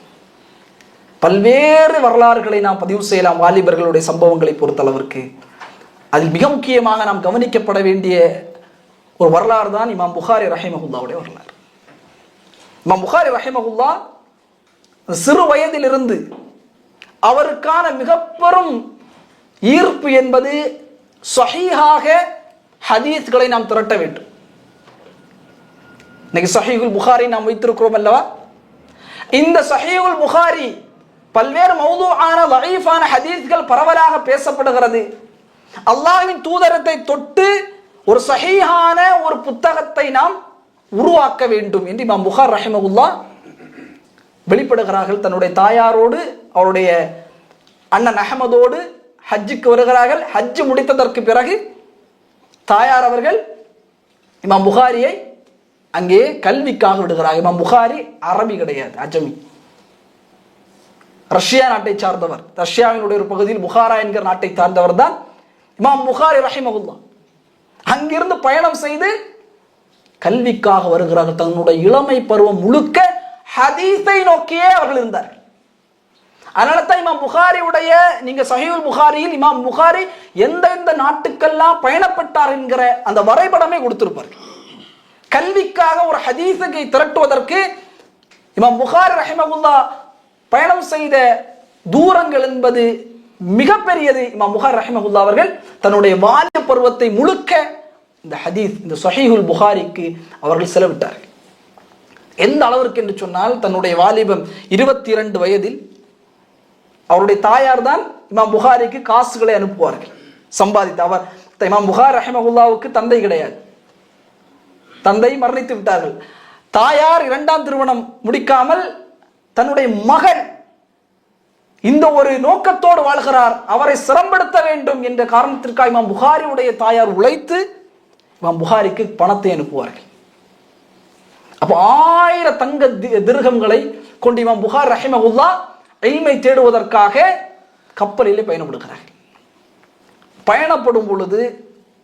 Speaker 1: பல்வேறு வரலாறுகளை நாம் பதிவு செய்யலாம் வாலிபர்களுடைய சம்பவங்களை பொறுத்தளவிற்கு. அதில் மிக முக்கியமாக நாம் கவனிக்கப்பட வேண்டிய ஒரு வரலாறு தான் இமாம் புகாரி ரஹிமஹுல்லாவுடைய வரலாறு. இமாம் புகாரி ரஹிமஹுல்லா சிறு வயதிலிருந்து அவருக்கான மிக பெரும் ஈர்ப்பு என்பது ஸஹீஹாக ஹதீஸ்களை நாம் திரட்ட வேண்டும். இன்னைக்கு ஸஹீஹுல் புகாரி நாம் வைத்திருக்கிறோம் அல்லவா? இந்த ஸஹீஹுல் புகாரி பல்வேறு மௌதுஆன ضعீஃபான ஹதீஸ்கள் பரவலாக பேசப்படுகிறது. அல்லாஹ்வின் தூதரத்தை தொட்டு ஒரு ஸஹீஹான ஒரு புத்தகத்தை நாம் உருவாக்க வேண்டும் என்று இமாம் புகாரி ரஹிமஹுல்லாஹ் வெளிப்படுகிறார்கள். தன்னுடைய தாயாரோடு அவருடைய அண்ணன் அஹமதோடு ஹஜ்ஜுக்கு வருகிறார்கள். ஹஜ்ஜு முடித்ததற்கு பிறகு தாயார் அவர்கள் இமாம் புகாரியை அங்கே கல்விக்காக விடுகிறார். இமாம் புகாரி அரபி கிடையாது, அஜமி, ரஷ்யா நாட்டை சார்ந்தவர். ரஷ்யாவினுடைய ஒரு பகுதியில் புகாரா என்கிற நாட்டை சார்ந்தவர் தான் இமாம் புகாரி ரஹிமஹுல்லாஹ். அங்கிருந்து பயணம் செய்து கல்விக்காக வருகிறார்கள். தன்னுடைய இளமை பருவம் முழுக்க ஹதீஸை நோக்கியே அவர்கள் இருந்தார்கள். அதனால தான் இமாம் புகாரியுடைய, நீங்க ஸஹீஹுல் புகாரியில் இமாம் புகாரி எந்தெந்த நாட்டுக்கெல்லாம் பயணப்பட்டார் என்கிற அந்த வரைபடமே கொடுத்திருப்பார்கள். கல்விக்காக ஒரு ஹதீஸை திரட்டுவதற்கு இமாம் புகாரி ரஹிமஹுல்லாஹ் பயணம் செய்த தூரங்கள் என்பது மிகப்பெரியது. இமாம் புகாரி ரஹிமஹுல்லாஹ் அவர்கள் தன்னுடைய வாலிப பருவத்தை முழுக்க இந்த ஹதீஸ், இந்த ஸஹீஹுல் புகாரிக்கு அவர்கள் செலவிட்டார்கள். எந்த அளவிற்கு என்று சொன்னால், தன்னுடைய வாலிபம் 22 வயதில் அவருடைய தாயார் தான் இமாம் புகாரிக்கு காசுகளை அனுப்புவார்கள் சம்பாதித்து. அவர் இமாம் புகாரி ரஹிமஹுல்லாவுக்கு தந்தை கிடையாது, தந்தை மரணித்து விட்டார்கள். தாயார் 2ஆம் திருமணம் முடிக்காமல் தன்னுடைய மகன் இந்த ஒரு நோக்கத்தோடு வாழ்கிறார், அவரை சிரமப்படுத்த வேண்டும் என்ற காரணத்திற்காக இமாம் புகாரியுடைய தாயார் உழைத்து இமாம் புகாரிக்கு பணத்தை அனுப்புவார்கள். அப்போ 1000 தங்க திர்ஹம்களை கொண்டு இமாம் புகாரி ரஹிமஹுல்லாஹ் இல்மை தேடுவதற்காக கப்பலிலே பயணப்படுகிறார்கள். பயணப்படும் பொழுது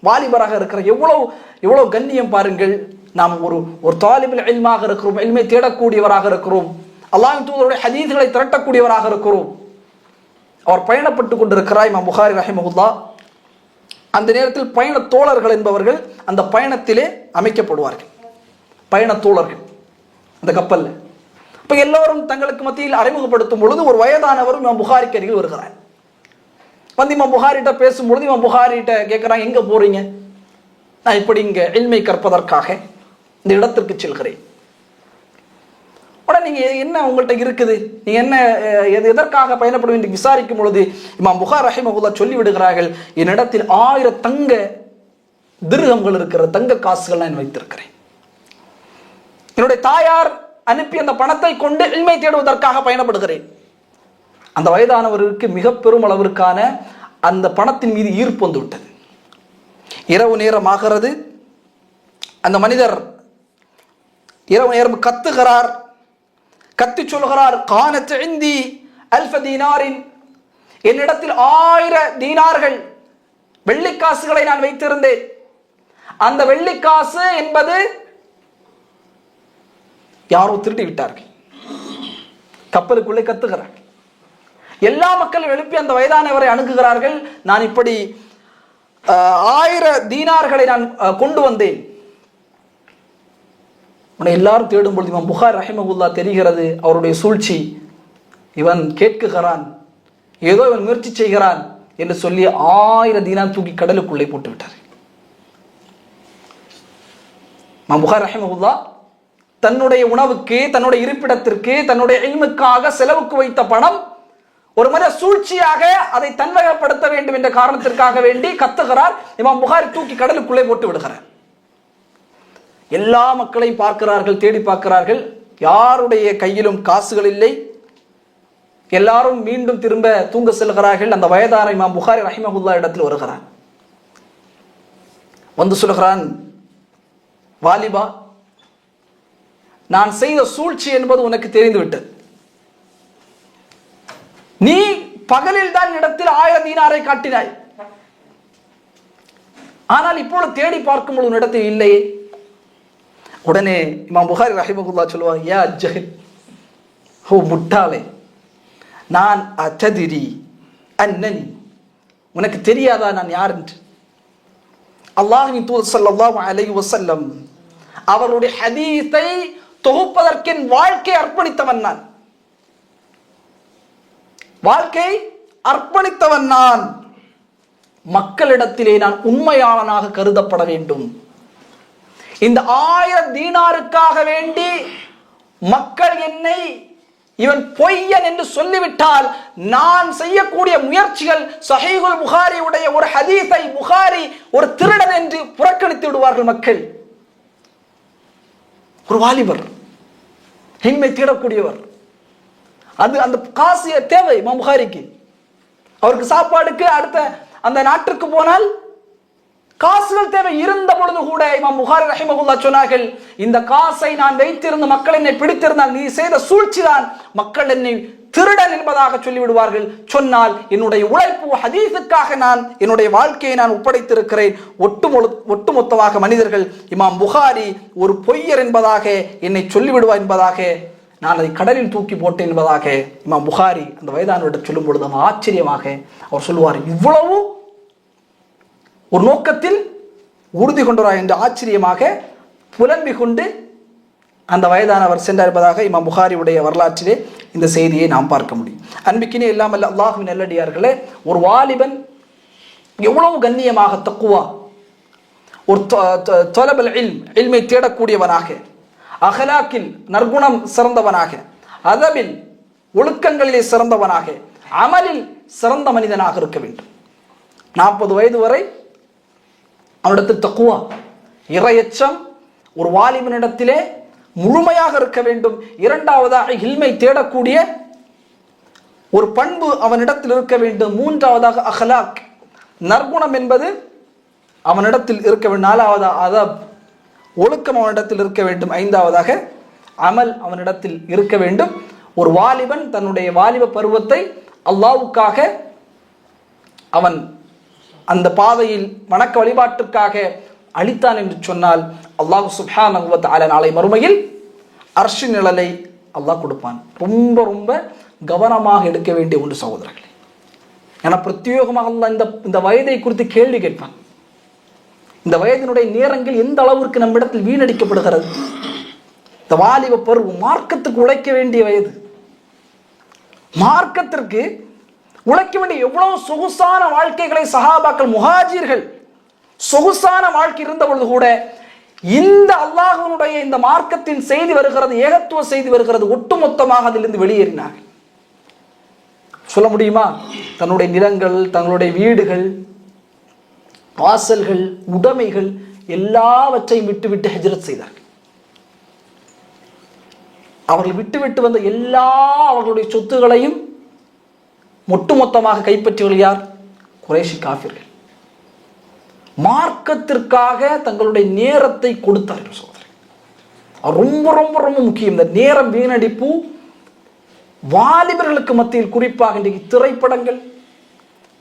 Speaker 1: வாலிபராக இருக்கிற எவ்வளவு கண்ணியம் பாருங்கள். நாம் ஒரு தாலிபுல் இல்மாக இருக்கிறோம், இல்மை தேடக்கூடியவராக இருக்கிறோம், அல்லாஹ்வின் தூதருடைய ஹதீஸ்களை திரட்டக்கூடியவராக இருக்கிறோம். அவர் பயணப்பட்டு கொண்டிருக்கிறார் இமாம் புகாரி ரஹிமஹுல்லாஹ். அந்த நேரத்தில் பயண தோழர்கள் என்பவர்கள் அந்த பயணத்திலே அமைக்கப்படுவார்கள். பயண தோழர்கள் அந்த கப்பல்ல. இப்ப எல்லோரும் தங்களுக்கு மத்தியில் அறிமுகப்படுத்தும் பொழுது ஒரு வயதானவரும் இமாம் புகாரிக்கு அருகில் வருகிறார். வந்து இமாம் புகாரிட்ட பேசும்பொழுது இமாம் புகாரிட்ட கேட்கிறாங்க, எங்க போறீங்க? நான் இப்படி இங்க இல்மை கற்பதற்காக இந்த இடத்திற்கு செல்கிறேன். உடனே நீங்க என்ன உங்கள்கிட்ட இருக்குது, நீங்க என்ன எதற்காக பயணப்படும் என்று விசாரிக்கும் பொழுது இமாம் புகாரி ரஹிமஹுல்லாஹ் சொல்லி விடுகிறார்கள், என்னிடத்தில் 1000 தங்க திர்ஹம்கள் இருக்கிற தங்க காசுகள் நான் வைத்திருக்கிறேன். என்னுடைய தாயார் அனுப்பி அந்த பணத்தை கொண்டு இல்மை தேடுவதற்காக பயணப்படுகிறேன். அந்த வயதானவருக்கு மிக பெரும் அளவிற்கான அந்த பணத்தின் மீது ஈர்ப்பு வந்து விட்டது. இரவு நேரம் ஆகிறது. அந்த மனிதர் இரவு நேரம் கத்துகிறார், கத்தி சொல்கிறார், கானத் இந்தி அல்ஃப தீனாரின், என்னிடத்தில் 1000 தீனார்கள் வெள்ளிக்காசுகளை நான் வைத்திருந்தேன். அந்த வெள்ளிக்காசு என்பது யாரோ திருடி விட்டார்கள். கப்பலுக்குள்ளே கத்துகிறார்கள். எல்லா மக்களும் எழுப்பி அந்த வயதானவரை அணுகுகிறார்கள். நான் இப்படி 1000 தீனார்களை நான் கொண்டு வந்தேன். உன்னை எல்லாரும் தேடும் பொழுது இமாம் புகாரி ரஹிமஹுல்லாஹ் தெரிகிறது அவருடைய சூழ்ச்சி. இவன் கேட்குகிறான், ஏதோ இவன் முயற்சி செய்கிறான் என்று சொல்லி 1000 தீனார் தூக்கி கடலுக்குள்ளே போட்டு விட்டார். இமாம் புகாரி ரஹிமஹுல்லாஹ் தன்னுடைய உணவுக்கு, தன்னுடைய இருப்பிடத்திற்கு, தன்னுடைய இல்முக்காக செலவுக்கு வைத்த பணம் ஒரு மத சூழ்ச்சியாக அதை தன்வகப்படுத்த வேண்டும் என்ற காரணத்திற்காக வேண்டி கத்துகிறார். இமாம் புகாரி தூக்கி கடலுக்குள்ளே போட்டு விடுகிறார். எல்லா மக்களையும் பார்க்கிறார்கள், தேடி பார்க்கிறார்கள். யாருடைய கையிலும் காசுகள் இல்லை. எல்லாரும் மீண்டும் திரும்ப தூங்க செல்கிறார்கள். அந்த வயதான இமாம் புகாரி ரஹிமஹுல்லாஹ் இடத்தில் வருகிறான். வந்து சொல்கிறான், வாலிபா, நான் செய்த சூழ்ச்சி என்பது உனக்கு தெரிந்துவிட்டது. நீ பகலில் தான் இடத்தில் 1000 தீனாரை காட்டினாய். ஆனால் இப்பொழுது தேடி பார்க்கும் பொழுது இடத்தில் இல்லையே. உடனே இமாம் புகாரி ரஹிமஹுல்லாஹ் சொல்லுவாங்க, யா ஜஹில், ஓ முட்டாளே, நான் அததிரி அன்னனி, உனக்கு தெரியாதா நான் யார் என்று? அல்லாஹ்வின் தூதர் ஸல்லல்லாஹு அலைஹி வஸல்லம் அவருடைய ஹதீஸை தொகுப்பதற்கு வாழ்க்கை அர்ப்பணித்தவன் நான். வாழ்க்கை அர்ப்பணித்தவன் நான். மக்களிடத்திலே நான் உண்மையாளனாக கருதப்பட வேண்டும். இந்த 1000 தீனாருக்காக வேண்டி மக்கள் என்னை இவன் பொய்யன் என்று சொல்லிவிட்டால் நான் செய்யக்கூடிய முயற்சிகள் சஹீஹுல் புகாரியுடைய ஒரு ஹதீஸை புகாரி ஒரு திருடன் என்று புறக்கணித்து விடுவார்கள் மக்கள். ஒரு வாலிபர், ஹிம்மை தேடக்கூடியவர், அது அந்த காசு தேவை இமாம் புகாரிக்கு. அவருக்கு சாப்பாடுக்கு அடுத்த அந்த நாட்டிற்கு போனால் காசுகள் தேவை. இருந்த பொழுது கூட இமாம் புகாரி ரஹிமஹுல்லாஹ் சொன்னார்கள், இந்த காசை நான் வைத்திருந்த மக்கள் என்னை பிடித்திருந்தால் நீ செய்த சூழ்ச்சி தான் மக்கள் என்னை திருடன் என்பதாக சொல்லிவிடுவார்கள். சொன்னால் என்னுடைய உழைப்பு ஹதீஸுக்காக நான் என்னுடைய வாழ்க்கையை நான் ஒப்படைத்திருக்கிறேன். ஒட்டுமொத்தமாக மனிதர்கள் இமாம் புகாரி ஒரு பொய்யர் என்பதாக என்னை சொல்லிவிடுவார் என்பதாக நான் அதை கடலில் தூக்கி போட்டேன் என்பதாக இமாம் புகாரி அந்த வயதானவரிடம் சொல்லும் பொழுது அவர் ஆச்சரியமாக அவர் சொல்லுவார், இவ்வளவு ஒரு நோக்கத்தில் உறுதி கொண்டவரா என்று ஆச்சரியமாக புலம்பிக் கொண்டு அந்த வயதானவர் சென்றார் என்பதாக இமாம் புகாரியுடைய வரலாற்றிலே இந்த செய்தியை நாம் பார்க்க முடியும். அன்பிக்கினே இல்லாமல் அல்லாஹ்வின் நல்லடியார்களே, ஒரு வாலிபன் எவ்வளவு கண்ணியமாக தக்குவா, ஒரு தொலபல் இல்மை தேடக்கூடியவனாக, அகலாக்கில் நற்குணம் சிறந்தவனாக, அதபில் ஒழுக்கங்களிலே சிறந்தவனாக, அமலில் சிறந்த மனிதனாக இருக்க வேண்டும். 40 வயது வரை அவனிடத்தில் தக்குவா, இறையச்சம் ஒரு வாலிபனிடத்திலே முழுமையாக இருக்க வேண்டும். இரண்டாவதாக இல்மை தேடக்கூடிய ஒரு பண்பு அவனிடத்தில் இருக்க வேண்டும். மூன்றாவதாக அஹ்லாக், நற்குணம் என்பது அவனிடத்தில் இருக்க வேண்டும். நாலாவதாக அதப், ஒழுக்கம் அவனிடத்தில் இருக்க வேண்டும். ஐந்தாவதாக அமல் அவனிடத்தில் இருக்க வேண்டும். ஒரு வாலிபன் தன்னுடைய வாலிப பருவத்தை அல்லாஹ்வுக்காக அவன் அந்த பாதையில் வணக்க வழிபாட்டிற்காக அளித்தான் என்று சொன்னால் அல்லாஹ் சுப்ஹானஹு வ தஆலா நாளை மறுமையில் அர்ஷ் நிழலை அல்லாஹ் கொடுப்பான். ரொம்ப ரொம்ப கவனமாக எடுக்க வேண்டிய ஒன்று சகோதரர்களே. ஏன்னா பிரத்யேகமாக அல்லாஹ் இந்த வயதை குறித்து கேள்வி கேட்பான். இந்த வயதினுடைய நேரங்கள் எந்த அளவிற்கு நம்மிடத்தில் வீணடிக்கப்படுகிறது. இந்த வாலிப பருவம் மார்க்கத்துக்கு உழைக்க வேண்டிய வயது. மார்க்கத்திற்கு உழைக்க வேண்டிய எவ்வளவு சொகுசான வாழ்க்கைகளை சஹாபாக்கள் முஹாஜிர்கள் சொகுசான வாழ்க்கை இருந்த பொழுது கூட இந்த அல்லாஹ்வினுடைய இந்த மார்க்கத்தின் செய்தி வருகிறது, ஏகத்துவ செய்தி வருகிறது, ஒட்டுமொத்தமாக அதிலிருந்து வெளியேறினார்கள். சொல்ல முடியுமா? தன்னுடைய நிலங்கள், தங்களுடைய வீடுகள், வாசல்கள், உடைமைகள் எல்லாவற்றையும் விட்டுவிட்டு ஹிஜ்ரத் செய்தார்கள். அவர்கள் விட்டுவிட்டு வந்த எல்லா அவர்களுடைய சொத்துகளையும் ஒட்டுமொத்தமாக கைப்பற்றியவர்கள் யார்? குறைஷி காஃபிர்கள். மார்க்கத்திற்காக தங்களுடைய நேரத்தை கொடுத்தார்கள் சகோதரர். ரொம்ப ரொம்ப ரொம்ப முக்கியம். இந்த நேரம் வீணடிப்பு வாலிபர்களுக்கு மத்தியில், குறிப்பாக இன்றைக்கு திரைப்படங்கள்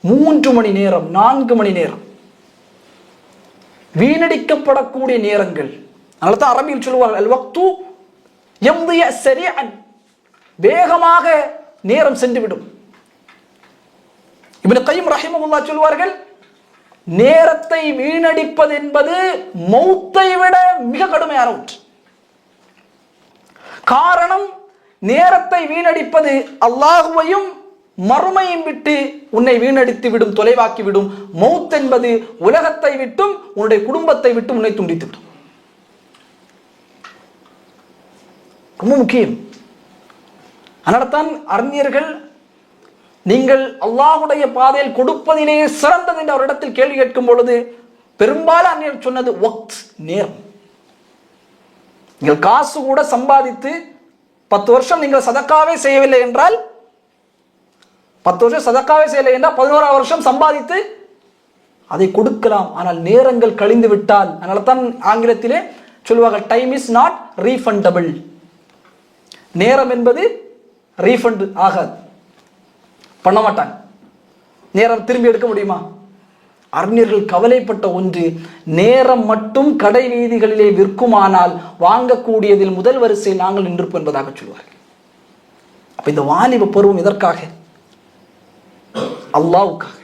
Speaker 1: 3 மணி நேரம் 4 மணி நேரம் வீணடிக்கப்படக்கூடிய நேரங்கள். அதனால தான் அரபியில் சொல்லுவார்கள் அல் வக்து யம்திய ஸரீஅன், வேகமாக நேரம் சென்றுவிடும். இப்னு கய்யிம் ரஹிமஹுல்லாஹ் சொல்வார்கள், நேரத்தை வீணடிப்பது என்பது மௌத்தை விட மிக கடுமையான ஒன்று. காரணம், நேரத்தை வீணடிப்பது அல்லாஹுவையும் மறுமையும் விட்டு உன்னை வீணடித்து விடும், தொலைவாக்கி விடும். மௌத் என்பது உலகத்தை விட்டும் உன்னுடைய குடும்பத்தை விட்டும் உன்னை துண்டித்து விடும். ரொம்ப முக்கியம். அதனால்தான் அறிஞர்கள், நீங்கள் அல்லாஹுடைய பாதையில் கொடுப்பதிலேயே சிறந்தது என்று அவரிடத்தில் கேள்வி கேட்கும் பொழுது பெரும்பாலும் அறிஞர் சொன்னது வக்த், நேரம். நீங்கள் காசு கூட சம்பாதித்து 10 வருஷம் நீங்கள் சதக்காவே செய்யவில்லை என்றால், 10 வருஷம் சதக்காவே செய்யவில்லை என்றால் 11ஆம் வருஷம் சம்பாதித்து அதை கொடுக்கலாம். ஆனால் நேரங்கள் கழிந்து விட்டால், அதனால தான் ஆங்கிலத்திலே சொல்லுவார்கள் டைம் இஸ் நாட் ரீஃபண்டபிள். நேரம் என்பது ரீஃபண்ட் ஆகாது, பண்ண மாட்டாங்க. நேரம் திரும்பி எடுக்க முடியுமா? அறிஞர்கள் கவலைப்பட்ட ஒன்று, நேரம் மட்டும் கடை வீதிகளிலே விற்குமானால் வாங்கக்கூடியதில் முதல் வரிசையில் நாங்கள் நின்றிருப்போம் என்பதாக சொல்வார்கள். அப்ப இந்த வாலிப பருவம் எதற்காக? அல்லாஹ்வுக்காக.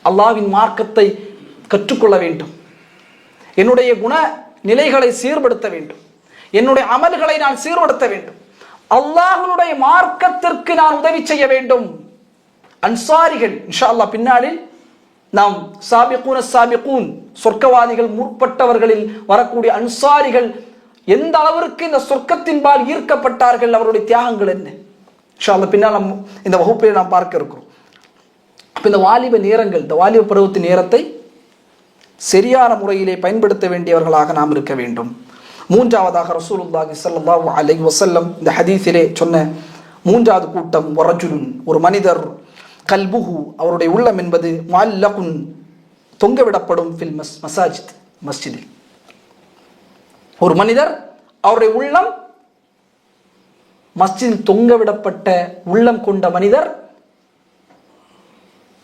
Speaker 1: அல்லாஹ்வின் மார்க்கத்தை கற்றுக்கொள்ள வேண்டும், என்னுடைய குண நிலைகளை சீர்படுத்த வேண்டும், என்னுடைய அமல்களை நான் சீர்படுத்த வேண்டும், அல்லாஹ்வுடைய மார்க்கத்திற்கு நான் உதவி செய்ய வேண்டும். அன்சாரிகள் இன்ஷா அல்லாஹ் பின்னாளில் நாம் சாபிகூன் சொர்க்கவாதிகள் முற்பட்டவர்களில் வரக்கூடிய அன்சாரிகள் எந்த அளவிற்கு இந்த சொர்க்கத்தின்பால் ஈர்க்கப்பட்டார்கள், அவருடைய தியாகங்கள் என்ன, இன்ஷா அல்லாஹ் பின்னால் இந்த வகுப்பில் நாம் பார்க்க இருக்கிறோம். அப்ப இந்த வாலிப நேரங்கள், இந்த வாலிப பருவத்தின் நேரத்தை சரியான முறையிலே பயன்படுத்த வேண்டியவர்களாக நாம் இருக்க வேண்டும். மூன்றாவதாக ரசூலுல்லாஹி ஸல்லல்லாஹு அலைஹி வஸல்லம் இந்த ஹதீஸிலே சொன்ன மூன்றாவது கூட்டம், வரஜுலுன், ஒரு மனிதர், கல்புஹு, அவருடைய உள்ளம் என்பது, முஅல்லகுன், தொங்கவிடப்படும், ஃபில் மசாஜித், மஸ்ஜிதில். ஒரு மனிதர், அவருடைய உள்ளம் மஸ்ஜிதில் தொங்கவிடப்பட்ட உள்ளம் கொண்ட மனிதர்,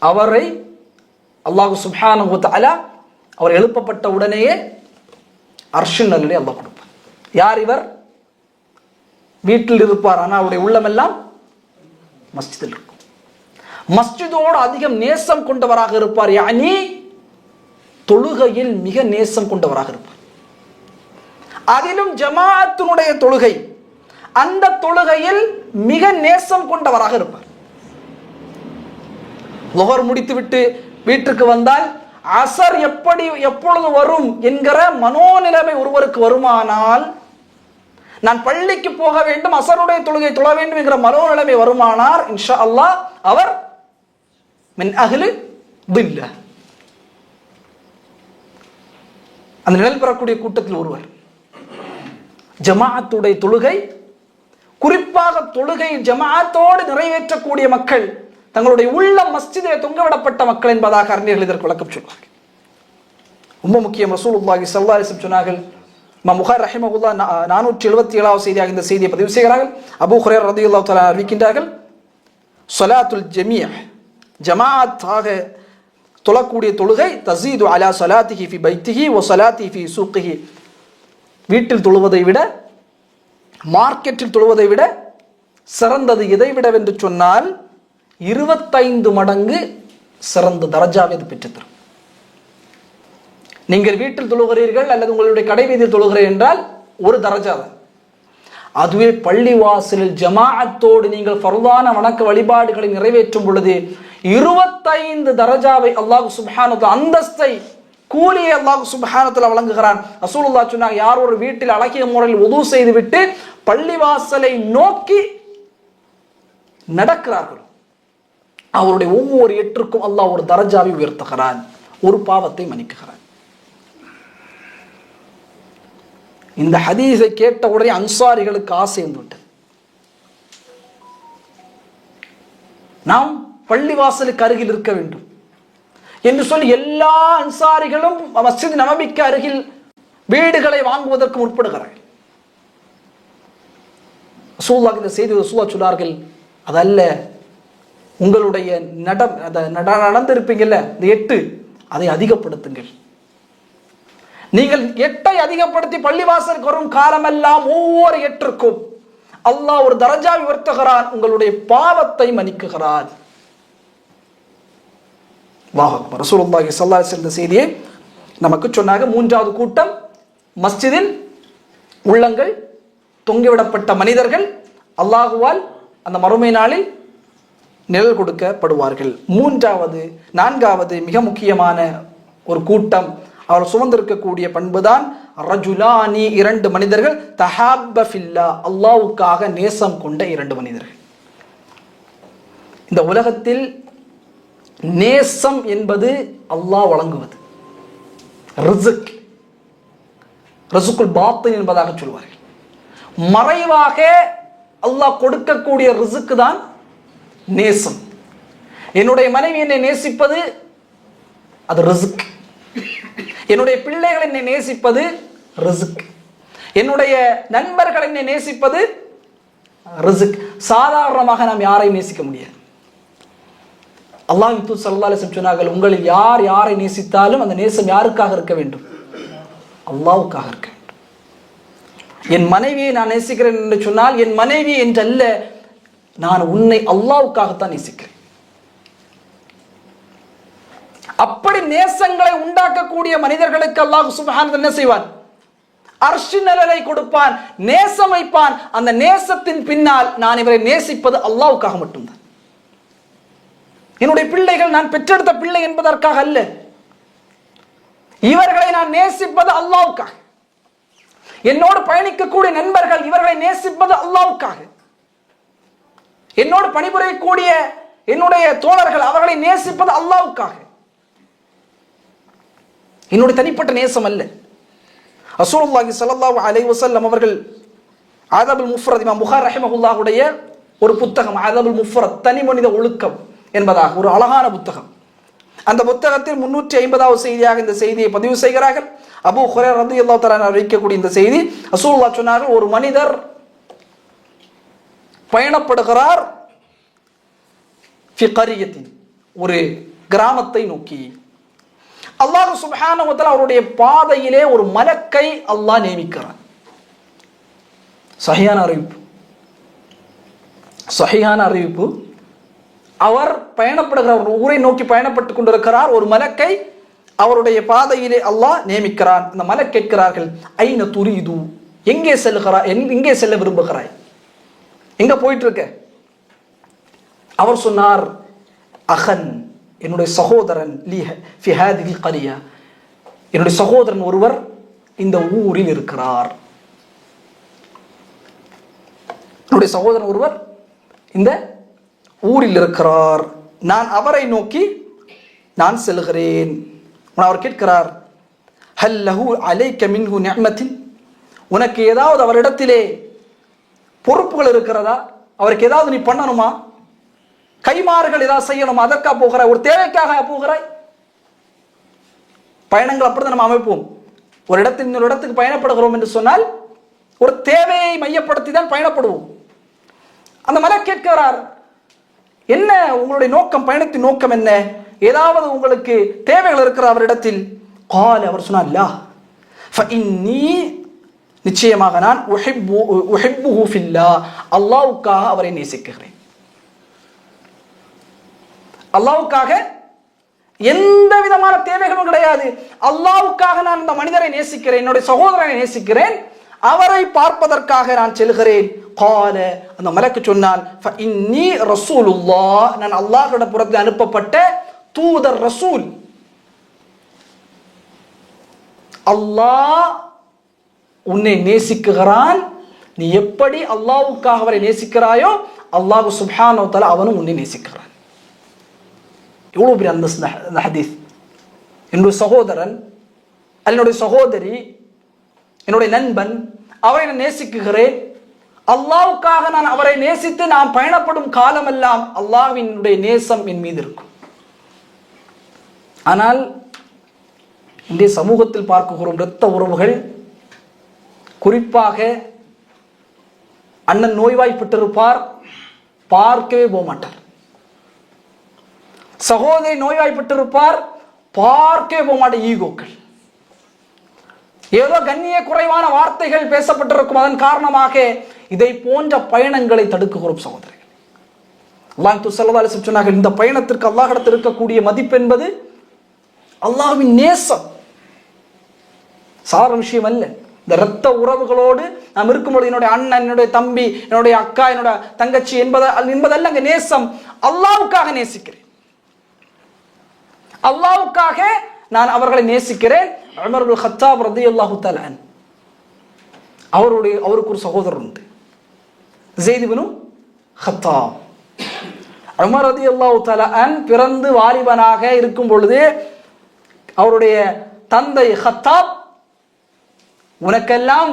Speaker 1: அவரை அல்லாஹ் சுப்ஹானஹு வ தஆலா அவர் எழுப்பப்பட்ட உடனேயே அர்ஷின் நிலையிலே அல்லாஹ் கொடுப்பார். யார் இவர்? வீட்டில் இருப்பார், ஆனால் அவருடைய உள்ளம் எல்லாம் மஸ்ஜிதில் இருக்கும். மஸ்ஜிதோடு அதிகம் நேசம் கொண்டவராக இருப்பார். யானி தொழுகையில் மிக நேசம் கொண்டவராக இருப்பார். அதிலும் ஜமாஅத்தினுடைய தொழுகை, அந்த தொழுகையில் மிக நேசம் கொண்டவராக இருப்பார். லுஹர் முடித்துவிட்டு வீட்டுக்கு வந்தால் அசர் எப்பொழுது வரும் என்கிற மனோநிலைமை ஒருவருக்கு வருமானால், நான் பள்ளிக்கு போக வேண்டும், அசருடைய தொழுகை தொழ வேண்டும் என்கிற மனோநிலைமை வருமானார், இன்ஷா அல்லாஹ் அவர் மின் அஹ்லி தில்ல, அந்த நிழல் பெறக்கூடிய கூட்டத்தில் ஒருவர். ஜமாஅத்துடைய தொழுகை, குறிப்பாக தொழுகை ஜமாஅத்தோடு நிறைவேற்றக்கூடிய மக்கள், தங்களுடைய உள்ள மஸ்ஜிதிலே தொங்கவிடப்பட்ட மக்கள் என்பதாக அறிஞர்கள் இதற்கு விளக்கம் சொல்வார்கள். ரொம்ப முக்கியம். ரசூலுல்லாஹி ஸல்லல்லாஹு அலைஹி வஸல்லம் சொன்னார்கள், இமாம் புகாரி ரஹிமஹுல்லாஹ் 477வது செய்தியாக இந்த செய்தியை பதிவு செய்கிறார்கள். அபூ ஹுரைரா ரலியல்லாஹு தஆலா அறிவிக்கின்றார்கள், ஸலாத்துல் ஜமீஅ், ஜமாஅத்தாக தொழக்கூடிய தொழுகை, தஸீது அலா ஸலாத்திஹி ஃபி பைத்திஹி வ ஸலாத்திஹி ஃபி சூக்கிஹி, வீட்டில் தொழுவதை விட மார்க்கெட்டில் தொழுவதை விட சிறந்தது. எதை விட என்று சொன்னால் 25 மடங்கு சிறந்த தரஜாவை அது பெற்றுத்தரும். நீங்கள் வீட்டில் தொழுகிறீர்கள் அல்லது உங்களுடைய கடை வீதியில் தொழுகிறீர்கள் என்றால் ஒரு தரஜா தான். அதுவே பள்ளிவாசலில் ஜமாஅத்தோடு நீங்கள் ஃபர்தான வணக்க வழிபாடுகளை நிறைவேற்றும் பொழுது 25 தரஜாவை அல்லாஹ் சுப்ஹானஹு வ தஆலா, அந்தஸ்தை, கூலியை அல்லாஹ் சுப்ஹானஹு வ தஆலா வழங்குகிறான். ரசூலுல்லாஹ் சொன்னாங்க, யார் ஒரு வீட்டில் அழகிய முறையில் வுது செய்துவிட்டு பள்ளிவாசலை நோக்கி நடக்கிறார்கள், அவருடைய ஒவ்வொரு எட்டுக்கும் அல்லாஹ் ஒரு தரஜாவை உயர்த்துகிறான், ஒரு பாவத்தை மன்னிக்குகிறான். இந்த ஹதீஸை கேட்ட உடனே அன்சாரிகளுக்கு ஆசை வந்துவிட்டது. நாம் பள்ளிவாசலுக்கு அருகில் இருக்க வேண்டும் என்று சொல்லி எல்லா அன்சாரிகளும் மஸ்ஜித் நபவிக்கு அருகில் வீடுகளை வாங்குவதற்கு முற்படுகிறார்கள். ரசூலுல்லாஹ் இந்த செய்தி ரசூலுல்லாஹ் சொன்னார்கள், அதல்ல, உங்களுடைய நடந்திருப்பீங்கல்ல இந்த 8, அதை அதிகப்படுத்துங்கள். நீங்கள் 8 அதிகப்படுத்தி பள்ளிவாசலுக்கு வரும் காலமெல்லாம் ஒவ்வொரு 8ற்கும் அல்லாஹ் ஒரு தரஜா உயர்த்துகிறான், உங்களுடைய பாவத்தை மன்னிக்குகிறான். ரசூலுல்லாஹி ஸல்லல்லாஹு அலைஹி வஸல்லம் செய்தியை நமக்கு சொன்னாங்க. 3வது கூட்டம் மஸ்ஜிதில் உள்ளங்கள் தொங்கிவிடப்பட்ட மனிதர்கள் அல்லாஹுவால் அந்த மறுமை நாளில் நிழல் கொடுக்கப்படுவார்கள். 4வது மிக முக்கியமான ஒரு கூட்டம், அவர் சுமந்திருக்கக்கூடிய பண்புதான் ரஜுலானி, 2 மனிதர்கள் தஹாப்ப ஃபில்லா, அல்லாஹ்வுக்காக நேசம் கொண்ட 2 மனிதர்கள். இந்த உலகத்தில் நேசம் என்பது அல்லாஹ் வழங்குவது, ரிஸ்க், ரிஸ்குல் பாத்தின் என்பதாக சொல்வார்கள். மறைவாக அல்லாஹ் கொடுக்கக்கூடிய ரிஸ்க் தான் நேசம். என்னுடைய மனைவி என்னை நேசிப்பது அது ரிஸ்க். என்னுடைய பிள்ளைகள் என்னை நேசிப்பது ரிஸ்க். என்னுடைய நண்பர்கள் என்னை நேசிப்பது ரிஸ்க். சாதாரணமாக நாம் யாரையும் நேசிக்க முடியாது. அல்லாஹ் ஸல்லல்லாஹு அலைஹி வஸல்லம் சொன்னார்கள், உங்களில் யார் யாரை நேசித்தாலும் அந்த நேசம் யாருக்காக இருக்க வேண்டும்? அல்லாஹ்வுக்காக இருக்க வேண்டும். என் மனைவியை நான் நேசிக்கிறேன் என்று சொன்னால் என் மனைவி என்றல்ல, நான் உன்னை அல்லாஹ்வுக்காகத்தான் நேசிக்கிறேன். அப்படி நேசங்களை உண்டாக்கக்கூடிய மனிதர்களுக்கு அல்லாஹ் சுப்ஹானஹு என்ன செய்வான்? அர்ஷ் நிழலை கொடுப்பான், நேசம் வைப்பான். அந்த நேசத்தின் பின்னால் நான் இவரை நேசிப்பது அல்லாஹ்வுக்காக மட்டும்தான். என்னுடைய பிள்ளைகள் நான் பெற்றெடுத்த பிள்ளை என்பதற்காக அல்ல, இவர்களை நான் நேசிப்பது அல்லாஹ்வுக்காக. என்னோடு பயணிக்கக்கூடிய நண்பர்கள் இவர்களை நேசிப்பது அல்லாஹ்வுக்காக. என்னோடு பணிபுரியக்கூடிய என்னுடைய தோழர்கள் அவர்களை நேசிப்பது அல்லாஹ்வுக்காக. என்னுடைய தனிப்பட்ட நேசம் அல்ல. ரசூலுல்லாஹி ஸல்லல்லாஹு அலைஹி வஸல்லம் அவர்கள் ஆதபுல் முஃபரத், இமாம் புகாரி ரஹிமஹுல்லாஹுடைய ஒரு புத்தகம் ஆதபுல் முஃபரத், தனி மனித ஒழுக்கம் என்பதாக ஒரு அழகான புத்தகம். அந்த புத்தகத்தில் 350வது செய்தியாக இந்த செய்தியை பதிவு செய்கிறார்கள். அபூ ஹுரைரா ரலியல்லாஹு தஆலா அறிவிக்கக்கூடிய இந்த செய்தி, ரசூலுல்லாஹ் சொன்னார்கள், ஒரு மனிதர் பயணப்படுகிறார் ஃபி கரியத்தின், ஒரு கிராமத்தை நோக்கி. அல்லாஹ் சுப்ஹானஹு வ தஆலா அவருடைய பாதையிலே ஒரு மலக்கை அல்லாஹ் நியமிக்கிறார். சஹீஹான அறிவிப்பு. அவர் பயணப்படுகிறார், ஒரு ஊரை நோக்கி பயணப்பட்டுக் கொண்டிருக்கிறார். ஒரு மலக்கை அவருடைய பாதையிலே அல்லாஹ் நியமிக்கிறான். அந்த மலக் கேட்கிறார்கள், ஐன துரீது, எங்கே செல்கிறாய், எங்கே செல்ல விரும்புகிறாய், எங்க போயிட்டு இருக்க? அவர் சொன்னார், அஹன், என்னுடைய சகோதரன், ஃபி ஹாதிஹி கரியா, என்னுடைய சகோதரன் ஒருவர் இந்த ஊரில் இருக்கிறார். என்னுடைய சகோதரன் ஒருவர் இந்த ஊரில் இருக்கிறார், நான் அவரை நோக்கி நான் செல்கிறேன். அவர் கேட்கிறார், ஹல் லஹு அலைக மின்ஹு நிஅமத்தின், உனக்கு ஏதாவது அவரிடத்திலே பொறுப்புகள் இருக்கிறதா? அவருக்கு ஏதாவது நீ பண்ணணுமா? கைமாறுகள் ஏதாவது செய்யணுமா? அதற்காக போகிறாய்? ஒரு தேவைக்காக போகிறாய்? பயணங்கள் அப்படிதான் நம்ம அமைப்போம். ஒரு இடத்தில் இன்னொரு இடத்துக்கு பயணப்படுகிறோம் என்று சொன்னால் ஒரு தேவையை மையப்படுத்தி தான் பயணப்படுவோம். அந்த மலக் கேட்கிறார், என்ன உங்களுடைய நோக்கம், பயணத்தின் நோக்கம் என்ன? ஏதாவது உங்களுக்கு தேவைகள் இருக்கிற அவரிடத்தில்? கால், அவர் சொன்னார், லா ஃபஇன்னி, நிச்சயமாக நான் உஹிப்புஹு ஃபில்லாஹ், அல்லாஹ்வுக்காக அவரை நேசிக்கிறேன். அல்லாஹ்வுக்காக எந்த விதமான தேவைகளும் கிடையாது. அல்லாஹ்வுக்காக நான் இந்த மனிதரை நேசிக்கிறேன், என்னுடைய சகோதரனை நேசிக்கிறேன், அவரை பார்ப்பதற்காக நான் செல்கிறேன். கால, அந்த மலக்கு சொன்னான், ஃபஇன்னி ரசூலுல்லாஹ், நான் அல்லாஹ்விட புறத்தில் அனுப்பப்பட்ட தூதர், ரசூல். அல்லாஹ் உன்னை நேசிக்கிறான். நீ எப்படி அல்லாஹ்வுக்காக அவரை நேசிக்கிறாயோ அல்லாஹ் சுப்ஹானஹு வ தஆலா அவனும் உன்னை நேசிக்கிறான். எவ்வளவு பெரிய அந்த ஹதீஸ். என்னுடைய சகோதரன், என்னுடைய சகோதரி, என்னுடைய நண்பன், அவரை நான் நேசிக்கிறேன். அல்லாஹ்வுக்காக நான் அவரை நேசித்து நான் பயணப்படும் காலமெல்லாம் அல்லாஹ்வினுடைய நேசம் என் மீது இருக்கும். ஆனால் இன்றைய சமூகத்தில் பார்க்கிறோம், இரத்த உறவுகள், குறிப்பாக அண்ணன் நோய்வாய்ப்பட்டிருப்பார், பார்க்கவே போக மாட்டார். சகோதரி நோய்வாய்ப்பட்டிருப்பார், பார்க்கவே போக மாட்டார். ஈகோக்கள், ஏதோ கண்ணிய குறைவான வார்த்தைகள் பேசப்பட்டிருக்கும், அதன் காரணமாக இதை போன்ற பயணங்களை தடுக்குகிறோம் சகோதரர்கள். அல்லாஹ் ஸல்லல்லாஹு அலைஹி வஸல்லம் சொன்னார்கள், இந்த பயணத்திற்கு அல்லாஹ்விடத்தில் இருக்கக்கூடிய மதிப்பு என்பது அல்லாஹ்வின் நேசம், சாதாரண விஷயம் அல்ல. இந்த இரத்த உறவுகளோடு நாம் இருக்கும்போது என்னுடைய அண்ணன், என்னுடைய தம்பி, என்னுடைய அக்கா, என்னோட தங்கச்சி என்பதல்ல அங்க நேசம். அல்லாஹ்வுக்காக நேசிக்கிறேன், அல்லாஹ்வுக்காக நான் அவர்களை நேசிக்கிறேன். உமர் இப்னு கத்தாப் ரலியல்லாஹு தஆலா அன்ஹு, அவருக்கு ஒரு சகோதரர் உண்டு, ஸைத் இப்னு கத்தாப். உமர் ரலியல்லாஹு தஆலா அன்ஹு பிறந்து வாலிபனாக இருக்கும் பொழுது அவருடைய தந்தை கத்தாப், உனக்கெல்லாம்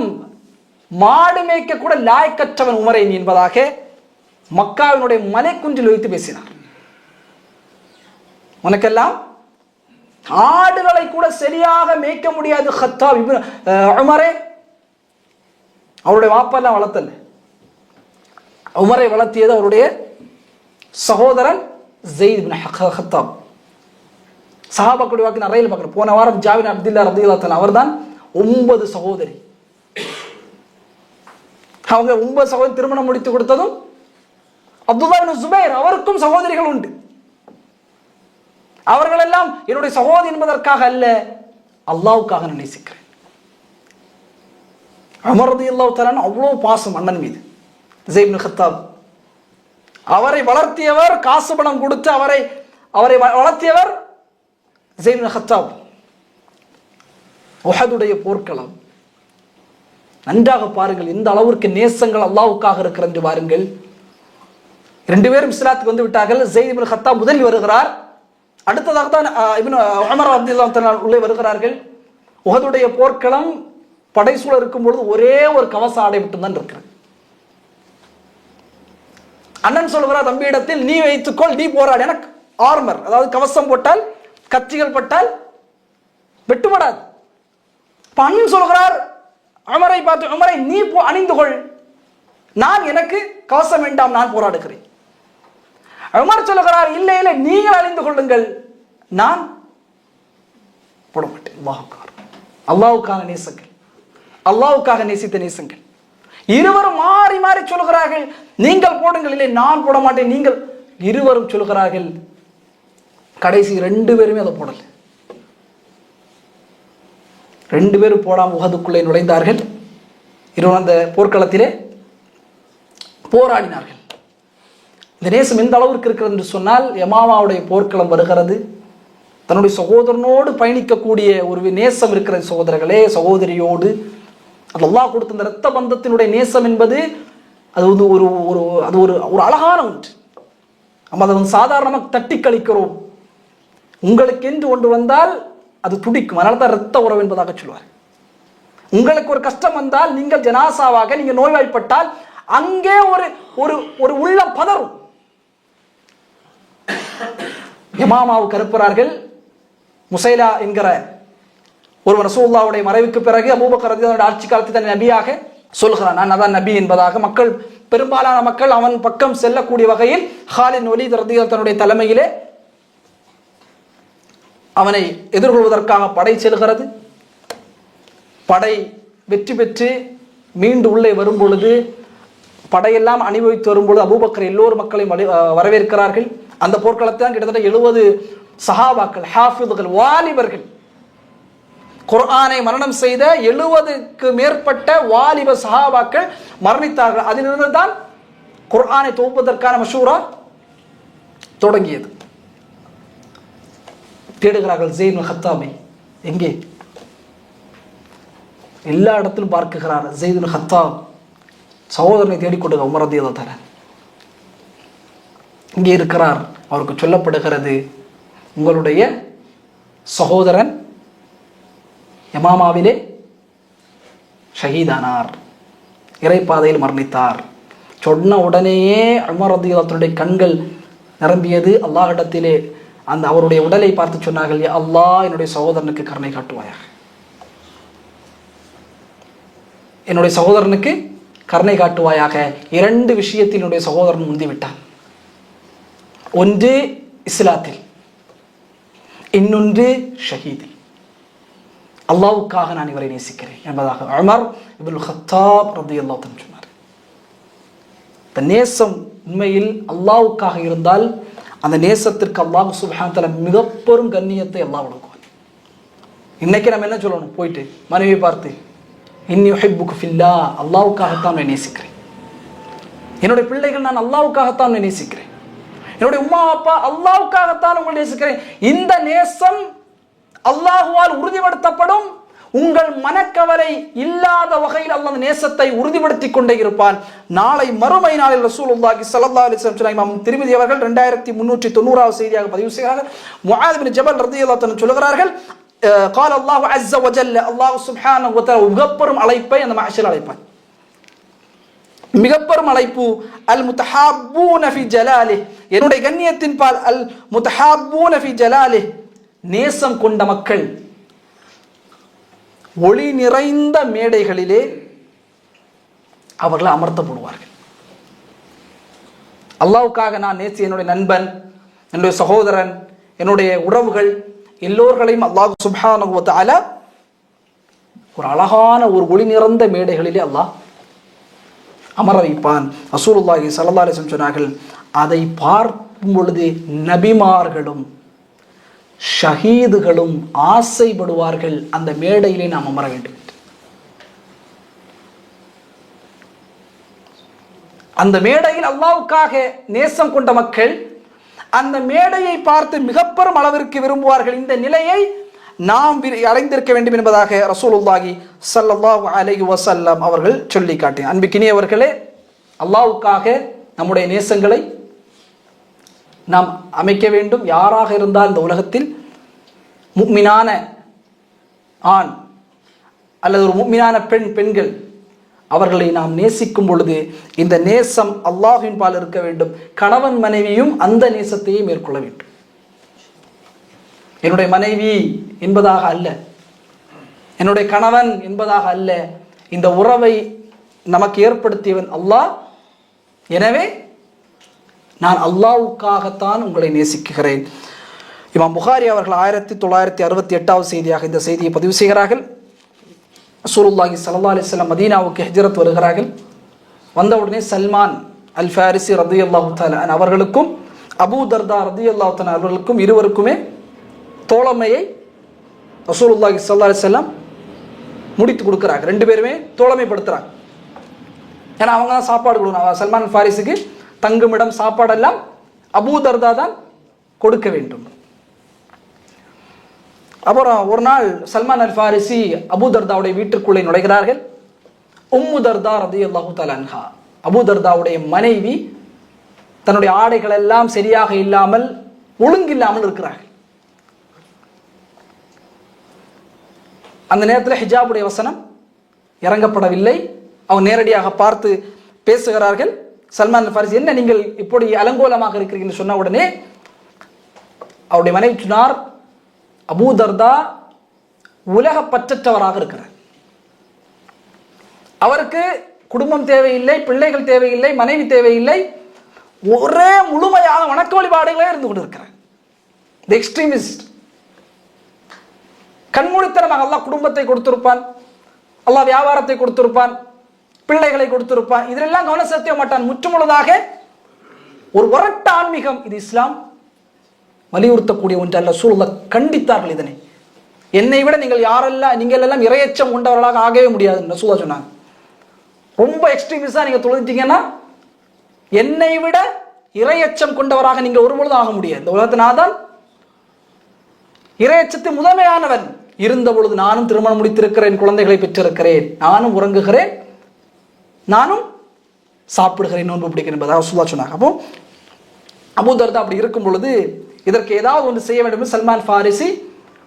Speaker 1: மாடு மேய்க்க கூட லாய்க்கற்றவன் உமரை என்பதாக மக்காவினுடைய மலைக்குன்றில் வைத்து பேசினார். உனக்கெல்லாம் ஆடுகளை கூட சரியாக மேய்க்க முடியாது கத்தாப் உமரே. அவருடைய வாப்பெல்லாம் வளர்த்தல, உமரை வளர்த்தியது அவருடைய சகோதரன் ஸைத் இப்னு கத்தாப். சஹாபாக்களுடைய வாக்கு நிறைய பார்க்கிறோம். போன வாரம் ஜாபிர் அப்துல்லா ரலியல்லாஹு அன்ஹு அவர்தான் 9 சகோதரி. அவங்க 9 சகோதரி திருமணம் முடித்து கொடுத்ததும் அப்துல்லா இப்னு ஜுபைர் அவருக்கும் சகோதரிகள் உண்டு. அவர்களெல்லாம் என்னுடைய சகோதரி என்பதற்காக அல்ல, அல்லாஹ்வுக்காக நேசிக்கிறேன். உமர் ரலியல்லாஹு தஆலா அவ்வளவு பாசம் அண்ணன் மீது. ஸைத் இப்னு கத்தாப் அவரை வளர்த்தியவர், காசு பணம் கொடுத்து அவரை வளர்த்தியவர் ஸைத் இப்னு கத்தாப். உஹதுடைய போர்க்களம் நன்றாக பாருங்கள், எந்த அளவிற்கு நேசங்கள் அல்லாஹ்வுக்காக இருக்கிறது என்று பாருங்கள். 2 பேரும் இஸ்லாத்துக்கு வந்து விட்டார்கள். ஸைத் இப்னு கத்தாப் முதலில் வருகிறார், அடுத்ததாக தான் இப்னு உமர் ரலியல்லாஹு தஆலா உள்ளே வருகிறார்கள். உஹதுடைய போர்க்களம் படைசூழ இருக்கும் பொழுது ஒரே ஒரு கவச ஆடை மட்டும் தான் இருக்கிறது. அண்ணன் சொல்கிறார் தம்பியிடத்தில், நீ வைத்துக்கொள், நீ போராடு, எனக்கு ஆர்மர், அதாவது கவசம் போட்டால் கத்திகள் பட்டால் வெட்டுப்படாது. அண்ணன் சொல்கிறார் உமரை பார்த்து, உமரை நீ அணிந்து கொள், நான் எனக்கு கவசம் வேண்டாம், நான் போராடுகிறேன். உமர் சொல்லுகிறார், இல்லை இல்லை நீங்கள் அணிந்து கொள்ளுங்கள், நான் போட மாட்டேன். அல்லாஹ்வுக்கான நேசங்கள், அல்லாஹ்வுக்காக நேசித்த நேசங்கள். இருவரும் மாறி மாறி சொல்லுகிறார்கள், நீங்கள் போடுங்கள், இல்லை நான் போட மாட்டேன், நீங்கள். இருவரும் சொல்லுகிறார்கள். கடைசி 2 பேருமே அதை போடல. 2 பேரும் போடாமல் உஹதுக்குள்ளே நுழைந்தார்கள். இருவரும் அந்த போர்க்களத்திலே போராடினார்கள். இந்த நேசம் எந்த அளவிற்கு இருக்கிறது என்று சொன்னால், யமாமாவுடைய போர்க்களம் வருகிறது, தன்னுடைய சகோதரனோடு பயணிக்கக்கூடிய ஒரு நேசம் இருக்கிறது சகோதரர்களே. சகோதரியோடு அது அல்லாஹ் கொடுத்த இந்த இரத்த பந்தத்தினுடைய நேசம் என்பது அது வந்து ஒரு அழகான ஒன்று. நம்ம அதை வந்து சாதாரணமாக தட்டி கழிக்கிறோம். உங்களுக்கு என்று ஒன்று வந்தால் அது துடிக்கும், அதனால தான் இரத்த உறவு என்பதாக சொல்வார். உங்களுக்கு ஒரு கஷ்டம் வந்தால், நீங்கள் ஜனாசாவாக நீங்கள் நோய்வாய்ப்பட்டால் அங்கே ஒரு உள்ளம் பதறும். யமாமாவுக்கு அனுப்புகிறார்கள். முசைலா என்கிற ஒரு ரசூலுல்லாஹ்வுடைய மறைவுக்கு பிறகு அபூபக்கர் ரலியல்லாஹு ஆட்சி காலத்தில் தன் நபியாக சொல்கிறான், நான் அதான் நபி என்பதாக. மக்கள், பெரும்பாலான மக்கள் அவன் பக்கம் செல்லக்கூடிய வகையில் ஹாலித் வலீத் ரலியல்லாஹு தன்னுடைய தலைமையிலே அவனை எதிர்கொள்வதற்காக படை செல்கிறது. படை வெற்றி பெற்று மீண்டு உள்ளே வரும் பொழுது, படையெல்லாம் அணிவகுத்து வரும்பொழுது அபூபக்கர் எல்லோரும் மக்களையும் வரவேற்கிறார்கள். அந்த போர்க்களத்தில் கிட்டத்தட்ட 70 சஹாபாக்கள், ஹாஃபிதுகள், வாலிபர்கள், குர்ஆனை மரணம் செய்த 70க்கு மேற்பட்ட வாலிப சஹாபாக்கள் மரணித்தார்கள். அதிலிருந்து தான் குர்ஆனை தொகுப்பதற்கான மஷூரா தொடங்கியது. தேடுகிறார்கள் ஸைத் இப்னு கத்தாபை. எங்கே? எல்லா இடத்திலும் பார்க்கிறார். ஸைத் இப்னு கத்தாப் சகோதரனை தேடிக்கொண்டு உமர் ரலியல்லாஹு தஆலா இங்கே இருக்கிறார். அவருக்கு சொல்லப்படுகிறது, உங்களுடைய சகோதரன் யமாமாவிலே ஷஹீதானார், இறைப்பாதையில் மரணித்தார். சொன்ன உடனேயே உமர் ரலியல்லாஹு தஆலாவுடைய கண்கள் நிரம்பியது. அல்லாஹ்விடத்திலே அந்த அவருடைய உடலை பார்த்து சொன்னார்கள், அல்லாஹ் என்னுடைய சகோதரனுக்கு கருணை காட்டுவாயாக, என்னுடைய சகோதரனுக்கு கருணை காட்டுவாயாக. 2 விஷயத்தில் என்னுடைய சகோதரன் முந்திவிட்டான். ஒன்று இஸ்லாத்தில், இன்னொன்று ஷஹீதில். அல்லாஹ்வுக்காக நான் இவரை நேசிக்கிறேன் என்பதாக உமர் இப்னுல் கத்தாப் ரலியல்லாஹு அன்ஹு சொன்னார். இந்த நேசம் உண்மையில் அல்லாஹ்வுக்காக இருந்தால் அந்த நேசத்திற்கு அல்லாஹ் சுப்ஹானஹு வ தஆலா மிக பெரும் கண்ணியத்தை அல்லாஹ் வழங்குவார். இன்னைக்கு நம்ம என்ன சொல்லணும்? போயிட்டு மனைவியை பார்த்து, இன்னி உஹிப்புக ஃபில்லாஹ், அல்லாஹ்வுக்காகத்தான் நான் நேசிக்கிறேன். என்னுடைய பிள்ளைகள் நான் அல்லாஹ்வுக்காகத்தான் நேசிக்கிறேன். என்னுடைய உம்மா அப்பா அல்லாஹ்வுக்காகத்தான் உங்களை நேசிக்கிறேன். இந்த நேசம் அல்லாஹுவால் உறுதிப்படுத்தப்படும். உங்கள் மனக்கவலை இல்லாத வகையில் அல்லாஹ் நேசத்தை உறுதிப்படுத்தி கொண்டே இருப்பான். நாளை மறுமை நாளில் ரசூலுல்லாஹி ஸல்லல்லாஹு அலைஹி வஸல்லம் இமாம் திர்மிதி அவர்கள் 2390வது செய்தியாக பதிவு செய்கிறார்கள். முஆத் பின் ஜபல் ரலியல்லாஹு அன்ஹு சொல்கிறார்கள், قال الله عز وجل, அல்லாஹ் சுப்ஹானஹு வ தஆலா மிகப்பெரும் அழைப்பை அந்த மஹ்ஷர் அழைப்பான். மிகப்பெரும் அழைப்பு, அல் முத்தஹாப்பூன ஃபி ஜலாலிஹ், என்னுடைய கண்ணியத்தின் பால், அல் முத்தஹாப்பூன ஃபி ஜலாலிஹ், நேசம் கொண்ட மக்கள் ஒளி நிறைந்த மேடைகளிலே அவர்கள் அமர்த்தப்படுவார்கள். அல்லாஹ்வுக்காக நான் நேசி என்னுடைய நண்பன், என்னுடைய சகோதரன், என்னுடைய உறவுகள் எல்லோர்களையும் அல்லாஹ் சுப்ஹானஹு வ தஆலா ஒரு அழகான ஒரு ஒளி நிறைந்த மேடைகளிலே அல்லாஹ் அமர வைப்பான். ரசூலுல்லாஹி ஸல்லல்லாஹு அலைஹி வஸல்லம் சொன்னார்கள், அதை பார்க்கும் பொழுது நபிமார்களும் ஷஹீதுகளும் ஆசைப்படுவார்கள் அந்த மேடையிலே நாம் அமர வேண்டும். அந்த மேடையில் அல்லாஹ்வுக்காக நேசம் கொண்ட மக்கள் அந்த மேடையை பார்த்து மிகப்பெரும் அளவிற்கு விரும்புவார்கள். இந்த நிலையை நாம் அடைந்திருக்க வேண்டும் என்பதாக ரசூலுல்லாஹி ஸல்லல்லாஹு அலைஹி வஸல்லம் அவர்கள் சொல்லி காட்டினார். அன்பிக்கினியவர்களே, அல்லாஹ்வுக்காக நம்முடைய நேசங்களை நாம் அமைக்க வேண்டும். யாராக இருந்தால் இந்த உலகத்தில் முஃமினான ஆண் அல்லது ஒரு முஃமினான பெண்கள் அவர்களை நாம் நேசிக்கும் பொழுது இந்த நேசம் அல்லாஹ்வின் பால் இருக்க வேண்டும். கணவன் மனைவியும் அந்த நேசத்தையே மேற்கொள்ள வேண்டும். என்னுடைய மனைவி என்பதாக அல்ல, என்னுடைய கணவன் என்பதாக அல்ல, இந்த உறவை நமக்கு ஏற்படுத்தியவன் அல்லாஹ். எனவே நான் அல்லாஹ்வுக்காகத்தான் உங்களை நேசிக்கிறேன். இமாம் புகாரி அவர்கள் 1968வது செய்தியாக இந்த செய்தியை பதிவு செய்கிறார்கள். ரசூலுல்லாஹி ஸல்லல்லாஹு அலைஹி வஸல்லம் மதீனாவுக்கு ஹிஜ்ரத் வருகிறார்கள். வந்தவுடனே சல்மான் அல் ஃபாரிசி ரலியல்லாஹு தஆலா அவர்களுக்கும் அபூ தர்தா ரலியல்லாஹு தஆலா அவர்களுக்கும் இருவருக்குமே தோழமையை ரசூலுல்லாஹி ஸல்லல்லாஹு அலைஹி வஸல்லம் முடித்து கொடுக்குறாங்க. ரெண்டு பேருமே தோழமைப்படுத்துறாங்க. ஏன்னா அவங்க தான் சாப்பாடு கொடுக்கணும். சல்மான் அல் ஃபாரிஸுக்கு தங்குமிடம் சாப்பாடெல்லாம் அபூ தர்தா தான் கொடுக்க வேண்டும். அப்புறம் ஒரு நாள் சல்மான் அல் ஃபாரிசி அபூ தர்தாவுடைய வீட்டிற்குள்ளே நுழைகிறார்கள். உம்மு தர்தா ரலியல்லாஹு தஆலா அன்ஹா, அபூ தர்தாவுடைய மனைவி, தன்னுடைய ஆடைகள் எல்லாம் சரியாக இல்லாமல் ஒழுங்கில்லாமல் இருக்கிறார்கள். அந்த நேரத்தில் ஹிஜாபுடைய வசனம் இறங்கப்படவில்லை. அவங்க நேரடியாக பார்த்து பேசுகிறார்கள். சல்மான் அல் ஃபாரிசி, என்ன நீங்கள் இப்படி அலங்கோலமாக இருக்கிறீங்கன்னு சொன்ன உடனே அவருடைய மனைவி சொன்னார், அபூ தர்தா உலக பற்றற்றவராக இருக்கிறார். அவருக்கு குடும்பம் தேவையில்லை, பிள்ளைகள் தேவையில்லை, மனைவி தேவையில்லை, ஒரே முழுமையாக வணக்க வழிபாடுகளே இருந்து கொண்டிருக்கிறார். தி எக்ஸ்ட்ரீமிஸ்ட். கண்மூடித்தனமாக அல்லாஹ் குடும்பத்தை கொடுத்திருப்பான், அல்லாஹ் வியாபாரத்தை கொடுத்திருப்பான், பிள்ளைகளை கொடுத்திருப்பான், இதெல்லாம் கவனம் செலுத்த மாட்டான். முற்றுமுழுதாக ஒரு வரட்ட ஆன்மீகம். இது இஸ்லாம் வலியுறுத்தக்கூடிய ஒன்று அல்ல. ரசூலுல்லாஹ் கண்டித்தார்கள் இதனை. என்னை விட நீங்கள் எல்லாம் இரையச்சம் கொண்டவர்களாக ஆகவே முடியாதுன்னு ரசூலுல்லாஹ் சொன்னாங்க. ரொம்ப எக்ஸ்ட்ரீமிஸ்டா நீங்க தொழுதிட்டீங்கன்னா என்னை விட இரையச்சம் கொண்டவராக நீங்க ஒருபொழுதும் ஆக முடியாது. இந்த உலகத்தினாதான் இரையச்சத்தின் முதன்மையானவன் இருந்த பொழுது நானும் திருமணம் முடித்திருக்கிறேன், குழந்தைகளை பெற்றிருக்கிறேன், நானும் உறங்குகிறேன், நானும் சாப்பிடுகிறேன், நோன்பு பிடிக்கிறேன் என்பதாக ரசூலுல்லாஹ் சொன்னாங்க. அப்போ அபூ தர்தா அப்படி இருக்கும் பொழுது இதற்கு ஏதாவது ஒன்று செய்ய வேண்டும். சல்மான் ஃபாரிசி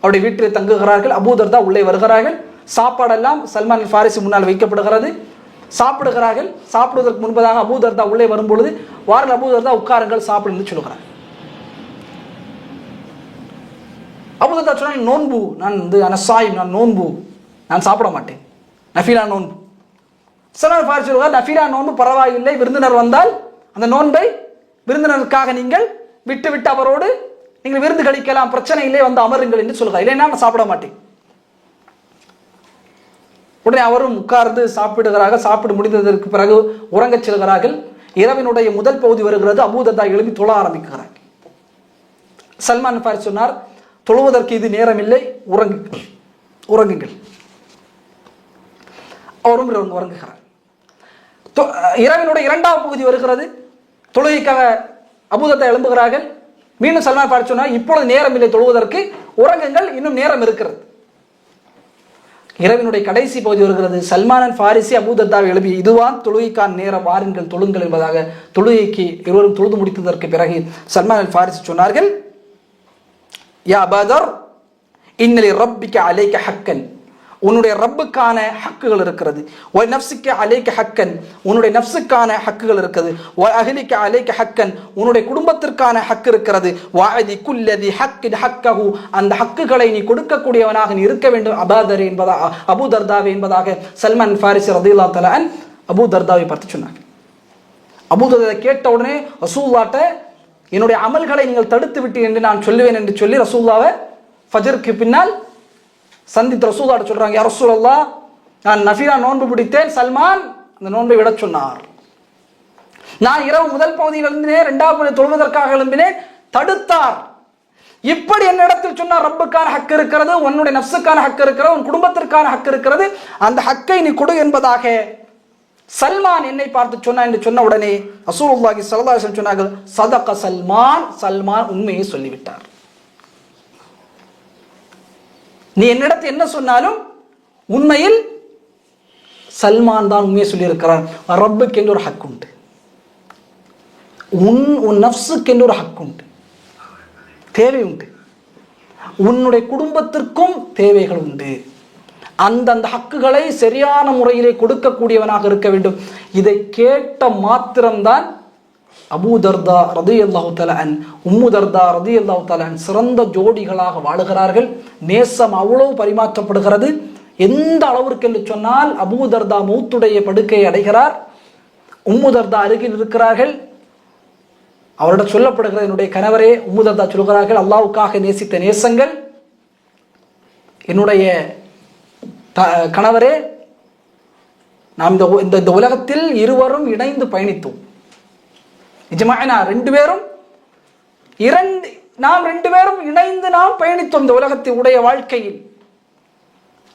Speaker 1: அவருடைய வீட்டில் தங்குகிறார்கள். அபூ தர்தா உள்ளே வருகிறார்கள். சாப்பாடெல்லாம் சல்மான் ஃபாரிசி முன்னால் வைக்கப்படுகிறது. சாப்பிடுகிறார்கள். சாப்பிடுவதற்கு முன்பதாக அபூ தர்தா உள்ளே வரும்பொழுது, வாருங்கள் அபூ தர்தா உட்காருங்கள், சாப்பிடுன்னு சொல்லுகிறார். அபூ தர்தா சொன்னால், நோன்பு, நான் அனசாயிம், நான் நோன்பு, நான் சாப்பிட மாட்டேன், நஃபீலா நோன்பு. சல்மான் ஃபாரிசி சொல்லுவார், நஃபீலா நோன்பு பரவாயில்லை, விருந்தினர் வந்தால் அந்த நோன்பை விருந்தினருக்காக நீங்கள் விட்டு விட்டு அவரோடு நீங்கள் விருந்து கழிக்கலாம், பிரச்சனை இல்லை, வந்து அமருங்கள் என்று சொல்கிறார். இல்லைன்னா நான் சாப்பிட மாட்டேன். உடனே அவரும் உட்கார்ந்து சாப்பிடுகிறார்கள். சாப்பிட்டு முடிந்ததற்கு பிறகு உறங்கச் செல்கிறார்கள். இரவினுடைய முதல் பகுதி வருகிறது. அபூ தர்தா எழுப்பி தொழ ஆரம்பிக்கிறார். சல்மான் ஃபாரிஸ் சொன்னார், தொழுவதற்கு இது நேரம் இல்லை, உறங்குங்கள். அவரும் உறங்குகிறார். இரவினுடைய இரண்டாவது பகுதி வருகிறது. தொழுகைக்காக அபூ தர்தா எழும்புகிறார்கள். மீண்டும் சல்மான் ஃபாரிஸ் சொன்னார், இப்பொழுது நேரம் இல்லை தொழுவதற்கு, உறங்குங்கள், இன்னும் நேரம் இருக்கிறது. இரவினுடைய கடைசி பகுதி வருகிறது. சல்மான் ஃபாரிசி அபூ தர்தாவை எழுப்பி, இதுவான் தொழுகைக்கான நேரம், வாருங்கள் தொழுங்கள் என்பதாக தொழுகைக்கு இருவரும் தொழுது முடித்ததற்கு பிறகு சல்மான் ஃபாரிசி சொன்னார்கள், யா அபூதர் இன்னலி ரப்பிக அலைக ஹக்கன், உன்னுடைய ரப்புக்கான ஹக்குகள் இருக்கிறது. வ நஃப்ஸிக அலைக ஹக்கன், உன்னுடைய நஃப்ஸுக்கான ஹக்குகள் இருக்கிறது. வ அஹ்லிக அலைக ஹக்கன், உன்னுடைய குடும்பத்திற்கான ஹக்கு இருக்கிறது. வஅதி குல்லதி ஹக்கின் ஹக்கஹு, அந்த ஹக்குகளை நீ கொடுக்கக்கூடியவனாக நீ இருக்க வேண்டும் அபூதர் என்பதாக, அபூ தர்தாவே என்பதாக சல்மான் ஃபாரிசி ரலியல்லாஹு தஆலா அன் அபூ தர்தாவை பார்த்து சொன்னாங்க. அபூ தர்தா கேட்ட உடனே ரசூலுல்லாஹ்ட்ட, என்னுடைய அமல்களை நீங்கள் தடுத்து விட்டு என்று நான் சொல்லுவேன் என்று சொல்லி ரசூலுல்லாஹ்வை ஃபஜ்ருக்கு பின்னால் சந்தித்து ரசூலுல்லாஹ் சொல்றாங்க, யா ரசூலல்லாஹ், நான் நஃபிலா நோன்பு பிடித்தேன், சல்மான் அந்த நோன்பை விட சொன்னார். நான் இரவு முதல் பகுதியில் எழுந்தினேன், இரண்டாவது பகுதியில் தொழுவதற்காக எழும்பினேன், தடுத்தார். இப்படி என்னிடத்தில் சொன்னார், ரப்புக்கான ஹக்கு இருக்கிறது, உன்னுடைய நஃப்ஸுக்கான ஹக்கு இருக்கிறது, உன் குடும்பத்திற்கான ஹக்கு இருக்கிறது, அந்த ஹக்கை நீ கொடு என்பதாக சல்மான் என்னை பார்த்து சொன்னான் என்று சொன்ன உடனே ரசூலுல்லாஹி ஸல்லல்லாஹு அலைஹி வஸல்லம் சொன்னார்கள், சதக சல்மான், சல்மான் உண்மையை சொல்லிவிட்டார். நீ என்னிடத்தில் என்ன சொன்னாலும் உண்மையில் சல்மான் தான் உண்மையை சொல்லியிருக்கிறான். ரப்புக்கு என்று ஒரு ஹக்கு உண்டு, உன் நஃப்ஸுக்கு என்று ஒரு ஹக்கு உண்டு, தேவை உண்டு, உன்னுடைய குடும்பத்திற்கும் தேவைகள் உண்டு. அந்தந்த ஹக்குகளை சரியான முறையிலே கொடுக்கக்கூடியவனாக இருக்க வேண்டும். இதை கேட்ட மாத்திரம்தான் அபூ தர்தா ரலியல்லாஹு தஆலா அன், உம்மு தர்தா ரலியல்லாஹு தஆலா அன் சிறந்த ஜோடிகளாக வாழுகிறார்கள். நேசம் அவ்வளவு பரிமாற்றப்படுகிறது. எந்த அளவிற்கு என்று சொன்னால், அபூ தர்தா மௌத்துடைய படுக்கையை அடைகிறார், உம்மு தர்தா அருகில் இருக்கிறார்கள். அவரிடம் சொல்லப்படுகிறது, என்னுடைய கணவரே, உம்மு தர்தா சொல்கிறார்கள், அல்லாஹ்வுக்காக நேசித்த நேசங்கள், என்னுடைய கணவரே, நாம் இந்த உலகத்தில் இருவரும் இணைந்து பயணித்தோம். நிஜமானா நாம் ரெண்டு பேரும் இணைந்து நாம் பயணித்தோம் இந்த உலகத்தினுடைய வாழ்க்கையில்.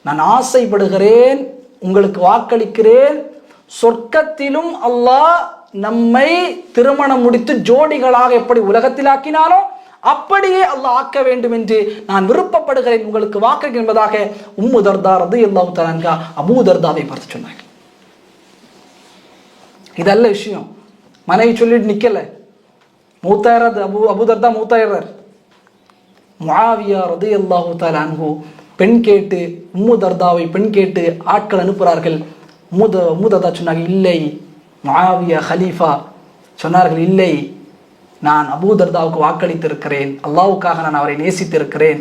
Speaker 1: நான் ஆசைப்படுகிறேன், உங்களுக்கு வாக்களிக்கிறேன், சொர்க்கத்திலும் அல்லாஹ் நம்மை திருமணம் முடித்து ஜோடிகளாக எப்படி உலகத்தில் ஆக்கினானோ அப்படியே அல்லாஹ் ஆக்க வேண்டும் என்று நான் விருப்பப்படுகிறேன், உங்களுக்கு வாக்கு என்பதாக உம்மு தர்தா ரலியல்லாஹு தஆலா அன்ஹா அபூ தர்தாவை பார்த்து சொன்னாங்க. இதல்ல விஷயம், மனைவி சொல்லிட்டு நிக்கல, மூத்தாயிரது அபூ தர்தா மூத்தாயிரர். முஆவியா ரலியல்லாஹு தஆலா அன்ஹு பெண் கேட்டு, உம்மு தர்தாவை பெண் கேட்டு ஆட்கள் அனுப்புகிறார்கள். உம்மு தர்தா சொன்னாங்க, இல்லை முஆவியா ஹலீஃபா சொன்னார்கள், இல்லை, நான் அபூ தர்தாவுக்கு வாக்களித்திருக்கிறேன், அல்லாஹ்வுக்காக நான் அவரை நேசித்திருக்கிறேன்,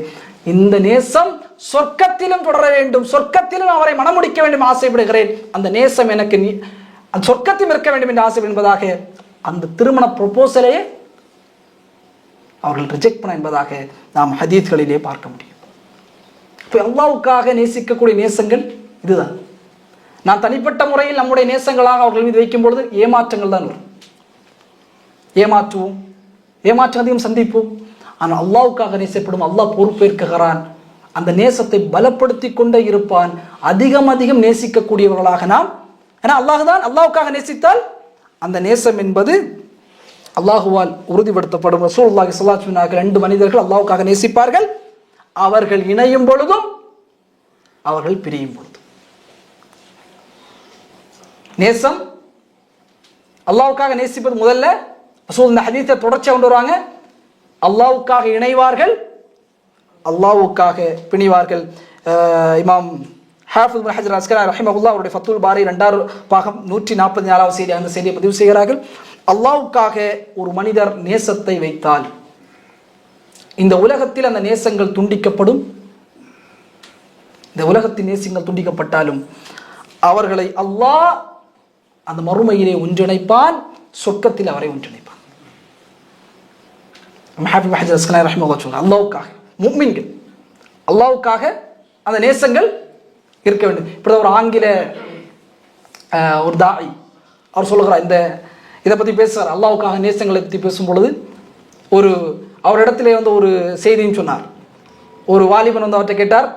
Speaker 1: இந்த நேசம் சொர்க்கத்திலும் தொடர வேண்டும், சொர்க்கத்திலும் அவரை மணமுடிக்க வேண்டும் ஆசைப்படுகிறேன், அந்த நேசம் எனக்கு சொர்க்கத்திலும் இருக்க வேண்டும் என்று ஆசை என்பதாக அந்த திருமண ப்ரொபோசலையே அவர்கள் ரிஜெக்ட் பண்ண என்பதாக நாம் ஹதீஸ்களிலே பார்க்க முடியும். இப்போ அல்லாஹ்வுக்காக நேசிக்கக்கூடிய நேசங்கள் இதுதான். நான் தனிப்பட்ட முறையில் நம்முடைய நேசங்களாக அவர்கள் மீது வைக்கும் பொழுது ஏமாற்றங்கள் தான் வரும், ஏமாற்றம் அதிகம் சந்திப்போம். ஆனால் அல்லாஹ்வுக்காக நேசப்படும் அல்லாஹ் பொறுப்பேற்கிறான், அந்த நேசத்தை பலப்படுத்தி கொண்டே இருப்பான். அதிகம் நேசிக்கக்கூடியவர்களாக நாம், ஏன்னா அல்லாஹ்வுக்காக நேசித்தால் அந்த நேசம் என்பது அல்லாஹுவால் உறுதிப்படுத்தப்படும். ரசூலுல்லாஹி ஸல்லல்லாஹு அலைஹி வஸல்லம் ரெண்டு மனிதர்கள் அல்லாஹ்வுக்காக நேசிப்பார்கள், அவர்கள் இணையும் பொழுதும் அவர்கள் பிரியும் பொழுதும். நேசம் அல்லாஹ்வுக்காக நேசிப்பது முதல்ல ரசூல் இந்த ஹதீஸை தொடர்ச்சியாக கொண்டு வருவாங்க, அல்லாஹ்வுக்காக இணைவார்கள், அல்லாஹ்வுக்காக பிணிவார்கள். இமாம் ஹாஃபிஸ் இப்னு ஹஜர் அஸ்கலானி ரஹிமஹுல்லாஹ் அவருடைய ஃபத்துல் பாரி 2வது பாகம் 144வது செய்தி அந்த செய்தியை பதிவு செய்கிறார்கள். அல்லாஹ்வுக்காக ஒரு மனிதர் நேசத்தை வைத்தால் இந்த உலகத்தில் அந்த நேசங்கள் துண்டிக்கப்படும். இந்த உலகத்தின் நேசங்கள் துண்டிக்கப்பட்டாலும் அவர்களை அல்லாஹ் அந்த மறுமையிலே ஒன்றிணைப்பான், சொர்க்கத்தில் அவரை ஒன்றிணைப்பான். ஹாஃபிஸ் ஹஜர் அஸ்கலானி ரஹிமஹுல்லாஹ் சொல்றாங்க, அல்லாஹ்வுக்காக முஃமின்கள், அல்லாஹ்வுக்காக அந்த நேசங்கள் இருக்க வேண்டும். இப்படி ஒரு ஆங்கில ஒரு தாய் அவர் சொல்லுகிறார், இதை பற்றி பேசுகிறார். அல்லாஹ்வுக்காக நேசங்களை பற்றி பேசும் பொழுது அவரிடத்திலே ஒரு செய்தியும் சொன்னார். ஒரு வாலிபன் அவர்கிட்ட கேட்டார்,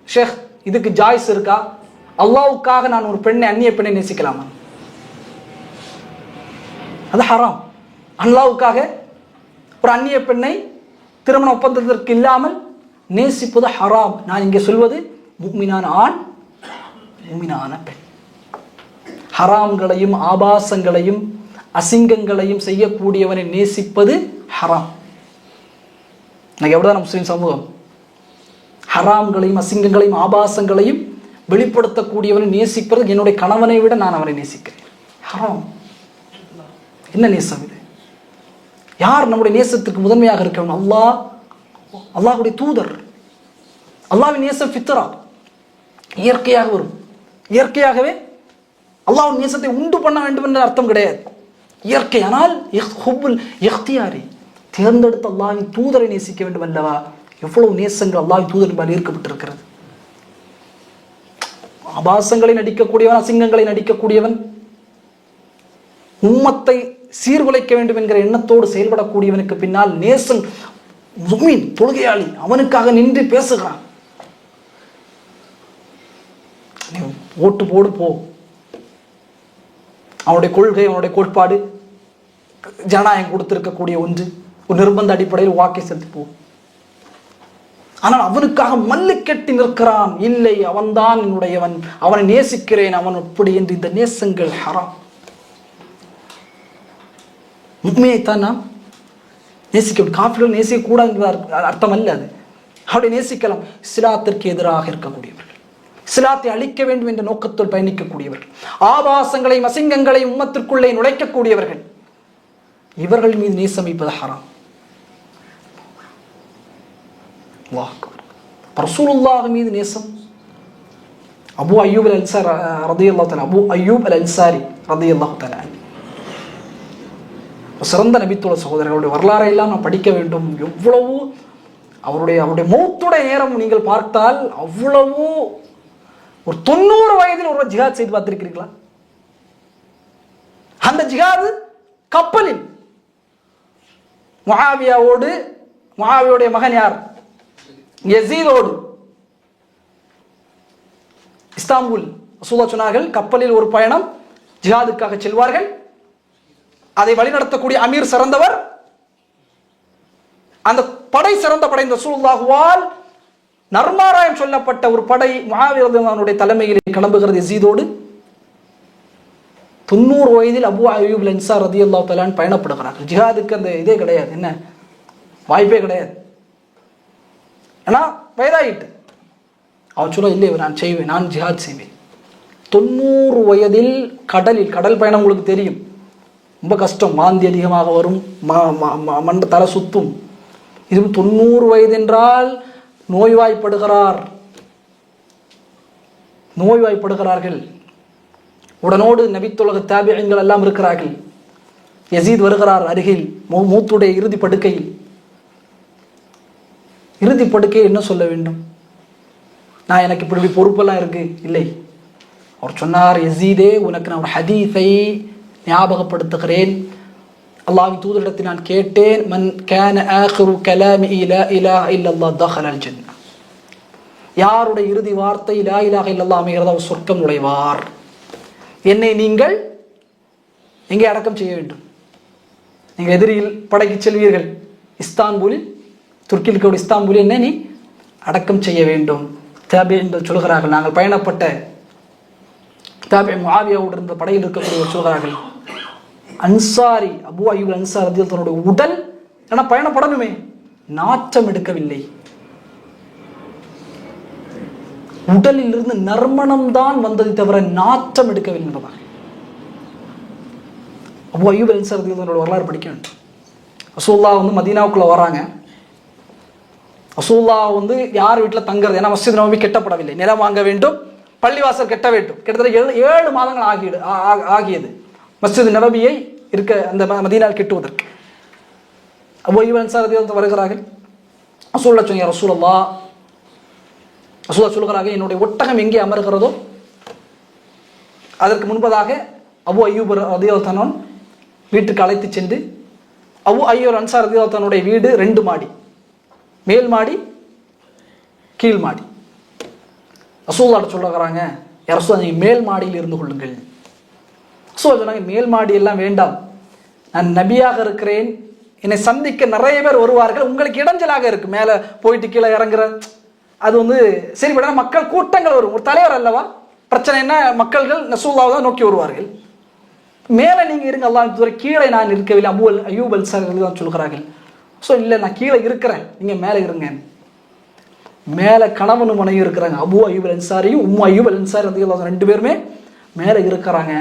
Speaker 1: ஷேக், இதுக்கு ஜாய்ஸ் இருக்கா? அல்லாஹ்வுக்காக நான் ஒரு அந்நிய பெண்ணை நேசிக்கலாமா? அது ஹராம். அல்லாஹ்வுக்காக ஒரு அந்நிய பெண்ணை திருமண ஒப்பந்தத்திற்கு இல்லாமல் நேசிப்பது ஹராம். நான் இங்கே சொல்வது முஃமினான ஆண், முஃமினான பெண். ஹராம்களையும் ஆபாசங்களையும் அசிங்கங்களையும் செய்யக்கூடியவனை நேசிப்பது ஹராம். எவ்வளவுதான் முஸ்லிம் சமூகம் ஹராம்களையும் அசிங்கங்களையும் ஆபாசங்களையும் வெளிப்படுத்தக்கூடியவனை நேசிப்பது, என்னுடைய கணவனை விட நான் அவனை நேசிக்கிறேன். ஹராம். என்ன நேசம் இது? யார் நம்முடைய நேசத்திற்கு முதன்மையாக இருக்க வேண்டும்? அல்லாஹ்வுடைய தூதர். அல்லாஹ்வின் நேசம் ஃபித்ரா, இயற்கையாக வரும். இயற்கையாகவே அல்லாஹ்வின் நேசத்தை உண்டு பண்ண வேண்டும் என்ற அர்த்தம் கிடையாது. இயற்கை. ஆனால் இஹ்தியாரி, தேர்ந்தெடுத்த அல்லாஹ்வின் தூதரை நேசிக்க வேண்டும் அல்லவா? எவ்வளவு நேசங்கள் அல்லாஹ்வின் தூதரின் மேல் ஈர்க்கப்பட்டிருக்கிறது. ஆபாசங்களை நடிக்கக்கூடியவன், அசிங்கங்களை நடிக்கக்கூடியவன், உம்மத்தை சீர்குலைக்க வேண்டும் என்கிற எண்ணத்தோடு செயல்படக்கூடியவனுக்கு பின்னால் நேசன், முஃமின், தொழுகையாளி, அவனுக்காக நின்று பேசுகிறான். ஓட்டு போடு போ, அவனுடைய கொள்கை, அவனுடைய கோட்பாடு ஜனநாயகம் கொடுத்திருக்கக்கூடிய ஒன்று, ஒரு நிர்பந்த அடிப்படையில் வாக்கை செலுத்தி போ. ஆனால் அவனுக்காக மல்லு கட்டி நிற்கிறான். இல்லை, அவன்தான் என்னுடையவன், அவனை நேசிக்கிறேன், அவன் எப்படி என்று இந்த நேசங்கள் ஹராம். உண்மையைத்தான் நாம் நேசிக்க, காஃபிர்கள் நேசிக்கக்கூடாது என்ற அர்த்தம் அல்ல அது. அவருடைய நேசிக்கலாம். இஸ்லாத்திற்கு எதிராக இருக்கக்கூடியவர்கள், இஸ்லாத்தை அழிக்க வேண்டும் என்ற நோக்கத்தில் பயணிக்கக்கூடியவர்கள், ஆபாசங்களையும் அசிங்கங்களையும் உம்மத்திற்குள்ளே நுழைக்கக்கூடியவர்கள், இவர்கள் மீது நேசம் வைப்பது ஹராம். ரசூலுல்லாஹ் மீது நேசம். அபூ அய்யூப் அல்-அன்சாரி ரலியல்லாஹு தஆலா, அபூ அய்யூப் அல்-அன்சாரி ரலியல்லாஹு தஆலா, சிறந்த நபித்துவ சகோதரர்களுடைய வரலாறை எல்லாம் நாம் படிக்க வேண்டும். எவ்வளவு அவருடைய மௌத்துடைய நேரம் நீங்கள் பார்த்தால், அவ்வளவு ஒரு 90 வயதில் ஒரு ஜிஹாத் செய்து பார்த்திருக்கிறீர்களா? அந்த ஜிஹாத் கப்பலில் முஆவியாவோடு, முஆவியாவுடைய மகன் யார், யஸீதோடு இஸ்தாம்புல் ரசூலுல்லாஹ் சொன்னார்கள், கப்பலில் ஒரு பயணம், ஜிஹாதுக்காக செல்வார்கள். அதை வழிநடத்தக்கூடிய அமீர் சிறந்தவர், அந்த படை சிறந்த படை. ரசூலுல்லாஹ்வால் நர்மாராயம் சொல்லப்பட்ட ஒரு படை முஆவியா ரலியல்லாஹு அன்ஹுடைய தலைமையில் கிளம்புகிறது யஸீதோடு. 90 வயதில் அபூ அய்யூப் அல்-அன்சாரி ரலியல்லாஹு தஆலா பயணப்படுகிறார்கள். ஜிஹாதுக்கு அந்த இதே கிடையாது, என்ன வாய்ப்பே கிடையாது. ஏன்னா வயதாயிட்டு. அவன் சொல்ல, இல்லை நான் செய்வேன், நான் ஜிஹாத் செய்வேன். 90 வயதில் கடல் பயணம் உங்களுக்கு தெரியும், ரொம்ப கஷ்டம், மாந்தி அதிகமாக வரும், மண்ட தலை சுத்தும். இது 90 வயது என்றால் நோய்வாய்ப்படுகிறார்கள். உடனோடு நபித்துலக தாபிஈன்கள் எல்லாம் இருக்கிறார்கள். யஸீத் வருகிறார் அருகில், மூத்துடைய இறுதி படுக்கையில் என்ன சொல்ல வேண்டும்? எனக்கு இப்படி பொறுப்பெல்லாம் இருக்கு, இல்லை. அவர் சொன்னார், யஸீதே, உனக்கு நான் ஒரு ஹதீஸை ஞாபகப்படுத்துகிறேன். அல்லாஹ்வின் தூதரிடத்தை நான் கேட்டேன், மன் கான ஆகிரு கலாமி லா இலாஹ இல்லல்லாஹ் தஹலல் ஜன்னah, யாருடைய இறுதி வார்த்தை லா இலாஹ இல்லல்லாஹ் அமைகிறதோ அவர் சொர்க்கம் நுழைவார். என்னை நீங்கள் எங்கே அடக்கம் செய்ய வேண்டும்? நீங்கள் எதிரியில் படைக்கு செல்வீர்கள், இஸ்தான்புலில், துருக்கியில் இருக்கக்கூடிய இஸ்தான்புலில் என்ன நீ அடக்கம் செய்ய வேண்டும். தாபிஈன்கள் சொல்கிறார்கள், நாங்கள் பயணப்பட்ட தாபிஈன் முஆவியாவோடு இருந்த படையில் இருக்கக்கூடிய சொல்கிறார்கள், அன்சாரி அபூ அய்யூப் அன்சாரி ரலியல்லாஹு தன்னுடைய உடல், ஏன்னா பயணப்படணுமே, நாற்றம் எடுக்கவில்லை. உடலில் இருந்து நறுமணம் தான் வந்ததை தவிர நாற்றம் எடுக்கவில்லை என்பதாக அபூ அய்யூப் அன்சாரி ரலியல்லாஹு தன்னுடைய வரலாறு படிக்க வேண்டும். ரசூலுல்லாஹ் மதீனாவுக்குள்ள வராங்க. ரசூலுல்லாஹ் யார் வீட்டில் தங்குறது? ஏன்னா மஸ்ஜித் நபவி கெட்டப்படவில்லை, நிலம் வாங்க வேண்டும், பள்ளிவாசல் கட்ட வேண்டும். கிட்டத்தட்ட 7 மாதங்கள் ஆகியது மஸ்ஜித் நபவியை இருக்க அந்த மதீனாவில் கெட்டுவதற்கு. அபூ அய்யூப் அன்சாரி ரலியல்லாஹு வருகிறார்கள். ரசூலுல்லாஹ் சொன்னாங்க, ரசூலுல்லாஹ் ரசூலுல்லாஹ் சொல்கிறாங்க, என்னுடைய ஒட்டகம் எங்கே அமர்கிறதோ அதற்கு முன்பதாக அபு அய்யூப் ரலியல்லாஹு அன்ஹு வீட்டுக்கு அழைத்து சென்று, அபு அய்யூப் அன்சாரி ரலியல்லாஹு அன்ஹுடைய வீடு 2 மாடி, மேல் மாடி கீழ் மாடி. ரசூலுல்லாஹ் சொல்லுகிறாங்க, யா ரசூலுல்லாஹ் நீங்கள் மேல் மாடியில் இருந்து கொள்ளுங்கள். ரசூலுல்லாஹ் சொன்னாங்க, மேல் மாடி எல்லாம் வேண்டாம், நான் நபியாக இருக்கிறேன், என்னை சந்திக்க நிறைய பேர் வருவார்கள், உங்களுக்கு இடைஞ்சலாக இருக்கு மேலே போயிட்டு கீழே இறங்குற, அது சரிபட மக்கள் கூட்டங்கள் வரும், ஒரு தலைவர் அல்லவா, பிரச்சனை என்ன, மக்கள்கள் ரசூலுல்லாஹ் தான் நோக்கி வருவார்கள். மேலே நீங்க இருங்க அல்லாஹ் தூதரே, கீழே நான் இருக்கவில்லை. அபு அய்யூப் அன்சாரி தான் சொல்கிறார்கள், இல்லை நான் கீழே இருக்கிறேன், நீங்க மேலே இருங்க. மேலே கணவனும் மனைவி இருக்கிறாங்க, அபு அய்யூப் அன்சாரியும் உம்மு அய்யூப் அன்சாரி ரலியல்லாஹு அன்ஹு 2 பேருமே மேலே இருக்கிறாங்க.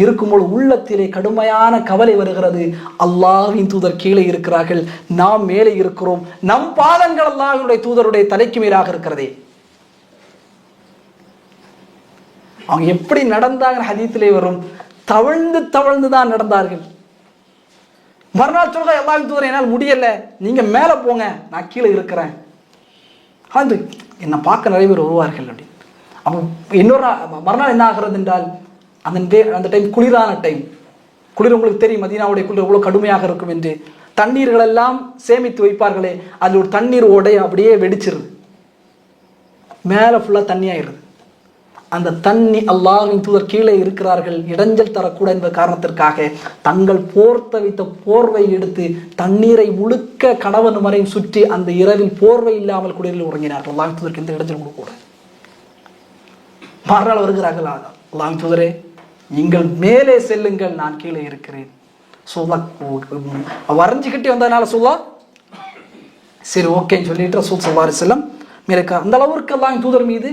Speaker 1: இருக்கும்போது உள்ளத்திலே கடுமையான கவலை வருகிறது, அல்லாஹ்வின் தூதர் கீழே இருக்கிறார்கள், நாம் மேலே இருக்கிறோம், நம் பாதங்கள் அல்லாஹ்வுடைய தூதருடைய தலைக்கு மேலாக இருக்கிறதே. அவங்க எப்படி நடந்தாங்க ஹதீஸிலே வரும், தவழ்ந்து தவழ்ந்து தான் நடந்தார்கள். மறுநாள் சொல்ற, அல்லாஹ்வின் தூதர் என்னால் முடியல, நீங்க மேலே போங்க, நான் கீழே இருக்கிறேன். அது என்னை பார்க்க நிறைய பேர் வருவார்கள் அப்படி. அப்போ இன்னொரு மறுநாள் என்ன ஆகிறது என்றால், அந்த டைம் குளிரான டைம், குளிர் உங்களுக்கு தெரியும், மதீனாவுடைய குளிர் எவ்வளோ கடுமையாக இருக்கும் என்று. தண்ணீர்கள் எல்லாம் சேமித்து வைப்பார்களே, அது ஒரு தண்ணீர் ஓடை அப்படியே வெடிச்சிருது, மேலே ஃபுல்லாக தண்ணி ஆயிடுது. அந்த தண்ணி, அல்லாஹ்வின் தூதர் கீழே இருக்கிறார்கள், இடைஞ்சல் தரக்கூட என்ற காரணத்திற்காக தங்கள் போர்த்த வைத்த போர்வை எடுத்து தண்ணீரை முழுக்க கணவன் மறையும் சுற்றி அந்த இரவில் போர்வை இல்லாமல் குளிரில் உறங்கினார்கள். அல்லாஹ்வின் தூதருக்கு எந்த இடைஞ்சல் கொடுக்கூட. மறுநாள் வருகிறார்கள், அல்லாஹ்வின் தூதரே நீங்கள் மேலே செல்லுங்கள், நான் கீழே இருக்கிறேன். வரைஞ்சிக்கிட்டே வந்ததுனால சொல்லா சரி ஓகேன்னு சொல்லிட்டு ரசூல் ஸல்லல்லாஹு அலைஹி வஸல்லம் மேலே. அந்த அளவிற்கு அல்லாஹ்வின் தூதர் மீது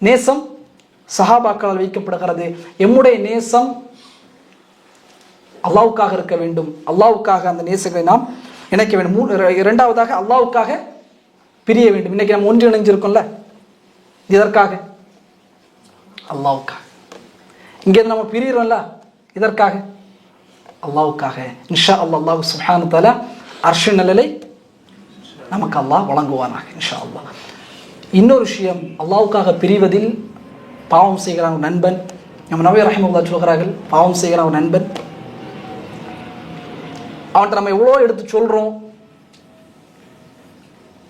Speaker 1: நேசம் சஹாபாக்களால் வைக்கப்படுகிறது. எம்முடைய நேசம் அல்லாஹ்வுக்காக இருக்க வேண்டும், அல்லாஹ்வுக்காக அந்த நேசங்களை நாம் இணைக்க வேண்டும். இரண்டாவதாக அல்லாஹ்வுக்காக பிரிய வேண்டும். இன்னைக்கு நம்ம ஒன்றிணைஞ்சிருக்கோம்ல, இதற்காக அல்லாஹ்வுக்காக. இங்கே நம்ம பிரிகிறோம்ல, இதற்காக அல்லாஹ்வுக்காக. இன்ஷா அல்லாஹ் அல்லாஹ் சுப்ஹானஹு வ தஆலா அர்ஷ் நிழலை நமக்கு அல்லாஹ் வழங்குவானாக இன்ஷா அல்லாஹ். இன்னொரு விஷயம், அல்லாஹ்வுக்காக பிரிவதில் பாவம் செய்கிறான் ஒரு நண்பன். நம்ம நபி ரஹ்மத்துல்லாஹி சொல்கிறார்கள், பாவம் செய்கிறான் ஒரு நண்பன், அவன்கிட்ட நம்ம எவ்வளோ எடுத்து சொல்றோம்,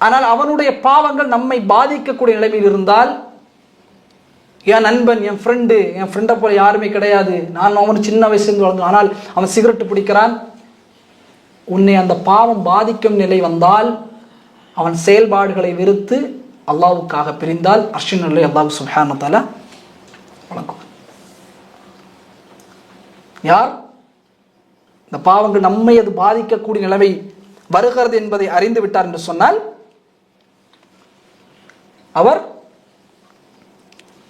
Speaker 1: ஆனால் அவனுடைய பாவங்கள் நம்மை பாதிக்கக்கூடிய நிலைமையில் இருந்தால், என் நண்பன், என் ஃப்ரெண்டை போல யாருமே கிடையாது, நான் அவன் சின்ன வயசுலேருந்து வளர்ந்து, ஆனால் அவன் சிகரெட்டு பிடிக்கிறான், உன்னை அந்த பாவம் பாதிக்கும் நிலை வந்தால் அவன் செயல்பாடுகளை வெறுத்து அல்லாஹ்வுக்காக பிரிந்தால் அர்ஷின் நிலை அல்லாஹ் சுப்ஹானஹு வ தஆலா வழங்குவான். யார் இந்த பாவங்கள் நம்மை அது பாதிக்கக்கூடிய நிலைமை வருகிறது என்பதை அறிந்து விட்டார் என்று சொன்னால் அவர்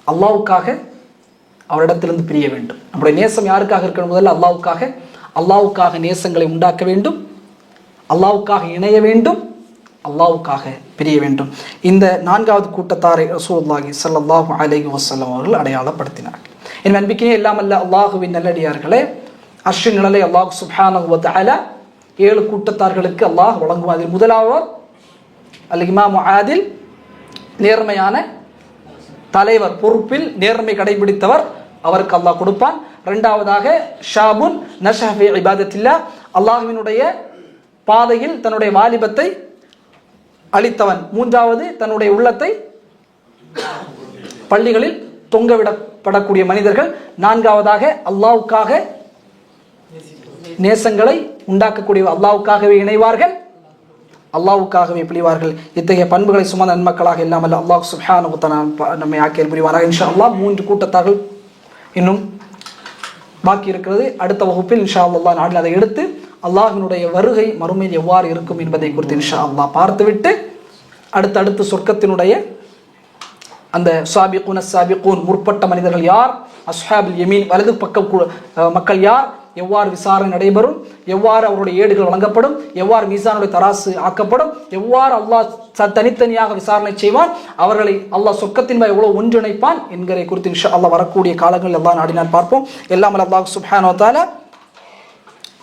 Speaker 1: அல்லாஹ்வுக்காக அவரிடத்திலிருந்து பிரிய வேண்டும். நம்முடைய நேசம் யாருக்காக இருக்கணும்? முதல்ல அல்லாஹ்வுக்காக. அல்லாஹ்வுக்காக நேசங்களை உண்டாக்க வேண்டும், அல்லாஹ்வுக்காக இணைய வேண்டும், அல்லாஹ்வுக்காக பிரிய வேண்டும். இந்த 4வது கூட்டத்தாரை ரசூலுல்லாஹி ஸல்லல்லாஹு அலைஹி வஸல்லம் அவர்கள் அடையாளப்படுத்தினார். என் நம்பிக்கையே இல்லாமல்ல அல்லாஹுவின் நல்லடியார்களே, அர்ஷின் நிழலை அல்லாஹ் சுப்ஹானஹு வ தஆலா 7 கூட்டத்தார்களுக்கு அல்லாஹ் வழங்குவார். அதில் முதலாவர் அல் இமாம் ஆதில், நேர்மையான தலைவர், பொறுப்பில் நேர்மை கடைபிடித்தவர், அவருக்கு அல்லாஹ் கொடுப்பான். இரண்டாவதாக ஷாபுன் நஷஹ ஃபீ இபாதத்தில்லாஹ், அல்லாஹ்வினுடைய பாதையில் தன்னுடைய வாலிபத்தை அளித்தவன். மூன்றாவது தன்னுடைய உள்ளத்தை பள்ளிகளில் தொங்கவிடப்படக்கூடிய மனிதர்கள். நான்காவதாக அல்லாஹ்வுக்காக நேசங்களை உண்டாக்கக்கூடிய, அல்லாஹ்வுக்காகவே இணைவார்கள், அல்லாஹ்வுக்காகவே பிழிவார்கள். இத்தகைய பண்புகளை சுமந்த நன்மக்களாக இல்லாமல் அல்லாஹ் சுப்ஹானஹு வ தஆலா நம்மை ஆக்கியல் புரிவாராக இன்ஷா அல்லாஹ். 3 கூட்டத்தார்கள் இன்னும் பாக்கி இருக்கிறது. அடுத்த வகுப்பில் இன்ஷா அல்லாஹ் நாடில் அதை எடுத்து அல்லாஹ்வினுடைய வருகை மறுமையில் எவ்வாறு இருக்கும் என்பதை குறித்து இன்ஷா அல்லாஹ் பார்த்துவிட்டு அடுத்தடுத்து சொர்க்கத்தினுடைய அந்த சாபிகூன் அஸ்ஸாபிகூன் முற்பட்ட மனிதர்கள் யார், அஸ்ஹாபுல் யமீன் வலது பக்க மக்கள் யார், எவ்வாறு விசாரணை நடைபெறும், எவ்வாறு அவருடைய ஏடுகள் வழங்கப்படும், எவ்வாறு மீசானுடைய தராசு ஆக்கப்படும், எவ்வாறு அல்லாஹ் தனித்தனியாக விசாரணை செய்வான், அவர்களை அல்லாஹ் சொர்க்கத்தின் எவ்வளவு ஒன்றிணைப்பான் என்கிற குறித்து இன்ஷா அல்லாஹ் வரக்கூடிய காலங்கள் எல்லாம் நாடினால் பார்ப்போம். எல்லாம் அல்லாஹ் சுப்ஹானஹு வ தஆலா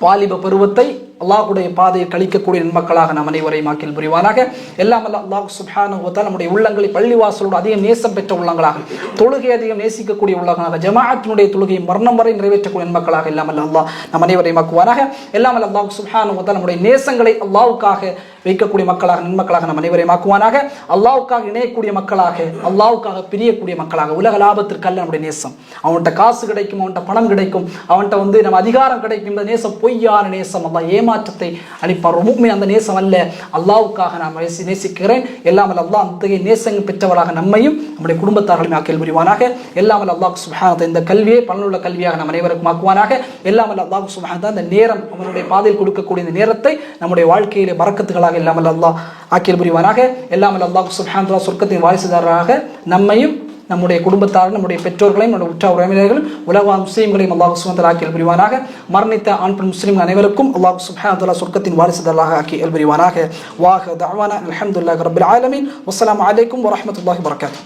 Speaker 1: வாலிப பருவத்தை அல்லாஹ்வுடைய பாதையை கழிக்கக்கூடிய நன்மக்களாக நம் அனைவரையும் ஆக்கில் புரிவானாக. எல்லாம் அல்ல அல்லாஹ் சுப்ஹானஹு வ தஆலா நம்முடைய உள்ளங்களை பள்ளிவாசலோடு அதிகம் நேசம் பெற்ற உள்ளங்களாக, தொழுகை அதிகம் நேசிக்கக்கூடிய உள்ளங்களாக, ஜமாஅத்தினுடைய தொழுகையை மரணம் வரை நிறைவேற்றக்கூடிய நன்மக்களாக எல்லாம் அல்ல அல்லாஹ் நம் அனைவரையும் ஆக்குவானாக. எல்லாம் அல்ல அல்லாஹ் சுப்ஹானஹு வ தஆலா நம்முடைய நேசங்களை அல்லாஹ்வுக்காக வைக்கக்கூடிய மக்களாக நன்மக்களாக நம் அனைவரையும் ஆக்குவானாக. அல்லாஹ்வுக்காக இணையக்கூடிய மக்களாக, அல்லாஹ்வுக்காக பிரியக்கூடிய மக்களாக, உலக லாபத்திற்கு அல்ல நம்முடைய நேசம். அவன்கிட்ட காசு கிடைக்கும், அவன்கிட்ட பணம் கிடைக்கும், அவன்கிட்ட நம்ம அதிகாரம் கிடைக்கும், இந்த நேசம் பொய்யான நேசம். அல்லாஹ் ஏமாற்றத்தை அளிப்பார். முஃமின் அந்த நேசம் அல்ல. அல்லாஹ்வுக்காக நாம் நேசிக்கிறேன். எல்லாம் அல்ல அல்லாஹ் அத்தகைய நேசங்கள் பெற்றவராக நம்மையும் நம்முடைய குடும்பத்தார்களையும் ஆக்கில் புரிவானாக. எல்லாம் அல்ல அல்லாஹ் சுப்ஹானஹு இந்த கல்வியை பலனுள்ள கல்வியாக நம் அனைவருக்கும் ஆக்குவானாக. எல்லாம் அல்ல அல்லாஹ் சுப்ஹானஹு இந்த நேரம், அவனுடைய பாதையில் கொடுக்கக்கூடிய இந்த நேரத்தை நம்முடைய வாழ்க்கையிலே பரக்கத்துகளாக எல்லாம் அல்ல அல்லாஹ் ஆக்கில் புரிவானாக. எல்லாம் அல்ல அல்லாஹ் சுப்ஹானஹு சொர்க்கத்தின் வாரிசுதாரராக நம்மையும் நம்முடைய குடும்பத்தார், நம்முடைய பெற்றோர்களையும், நம்முடைய உற்றார் உறவினர்களும், உலக முஸ்லீம்களையும் அல்லாஹ் சுப்ஹானஹு வ தஆலா ஆக்கி புரிவானாக. மரணித்த ஆண் பெண் முஸ்லிம்கள் அனைவருக்கும் அல்லாஹ் சுப்ஹானஹு வ தஆலா சொர்க்கத்தின் வாரிசுதாரராக ஆக்கி புரிவானாக. வாஹ தஅவானா அல்ஹம்துலில்லாஹி ரப்பில் ஆலமீன். வஸ்ஸலாமு அலைக்கும் வரஹ்மத்துல்லாஹி வபரகாத்துஹு.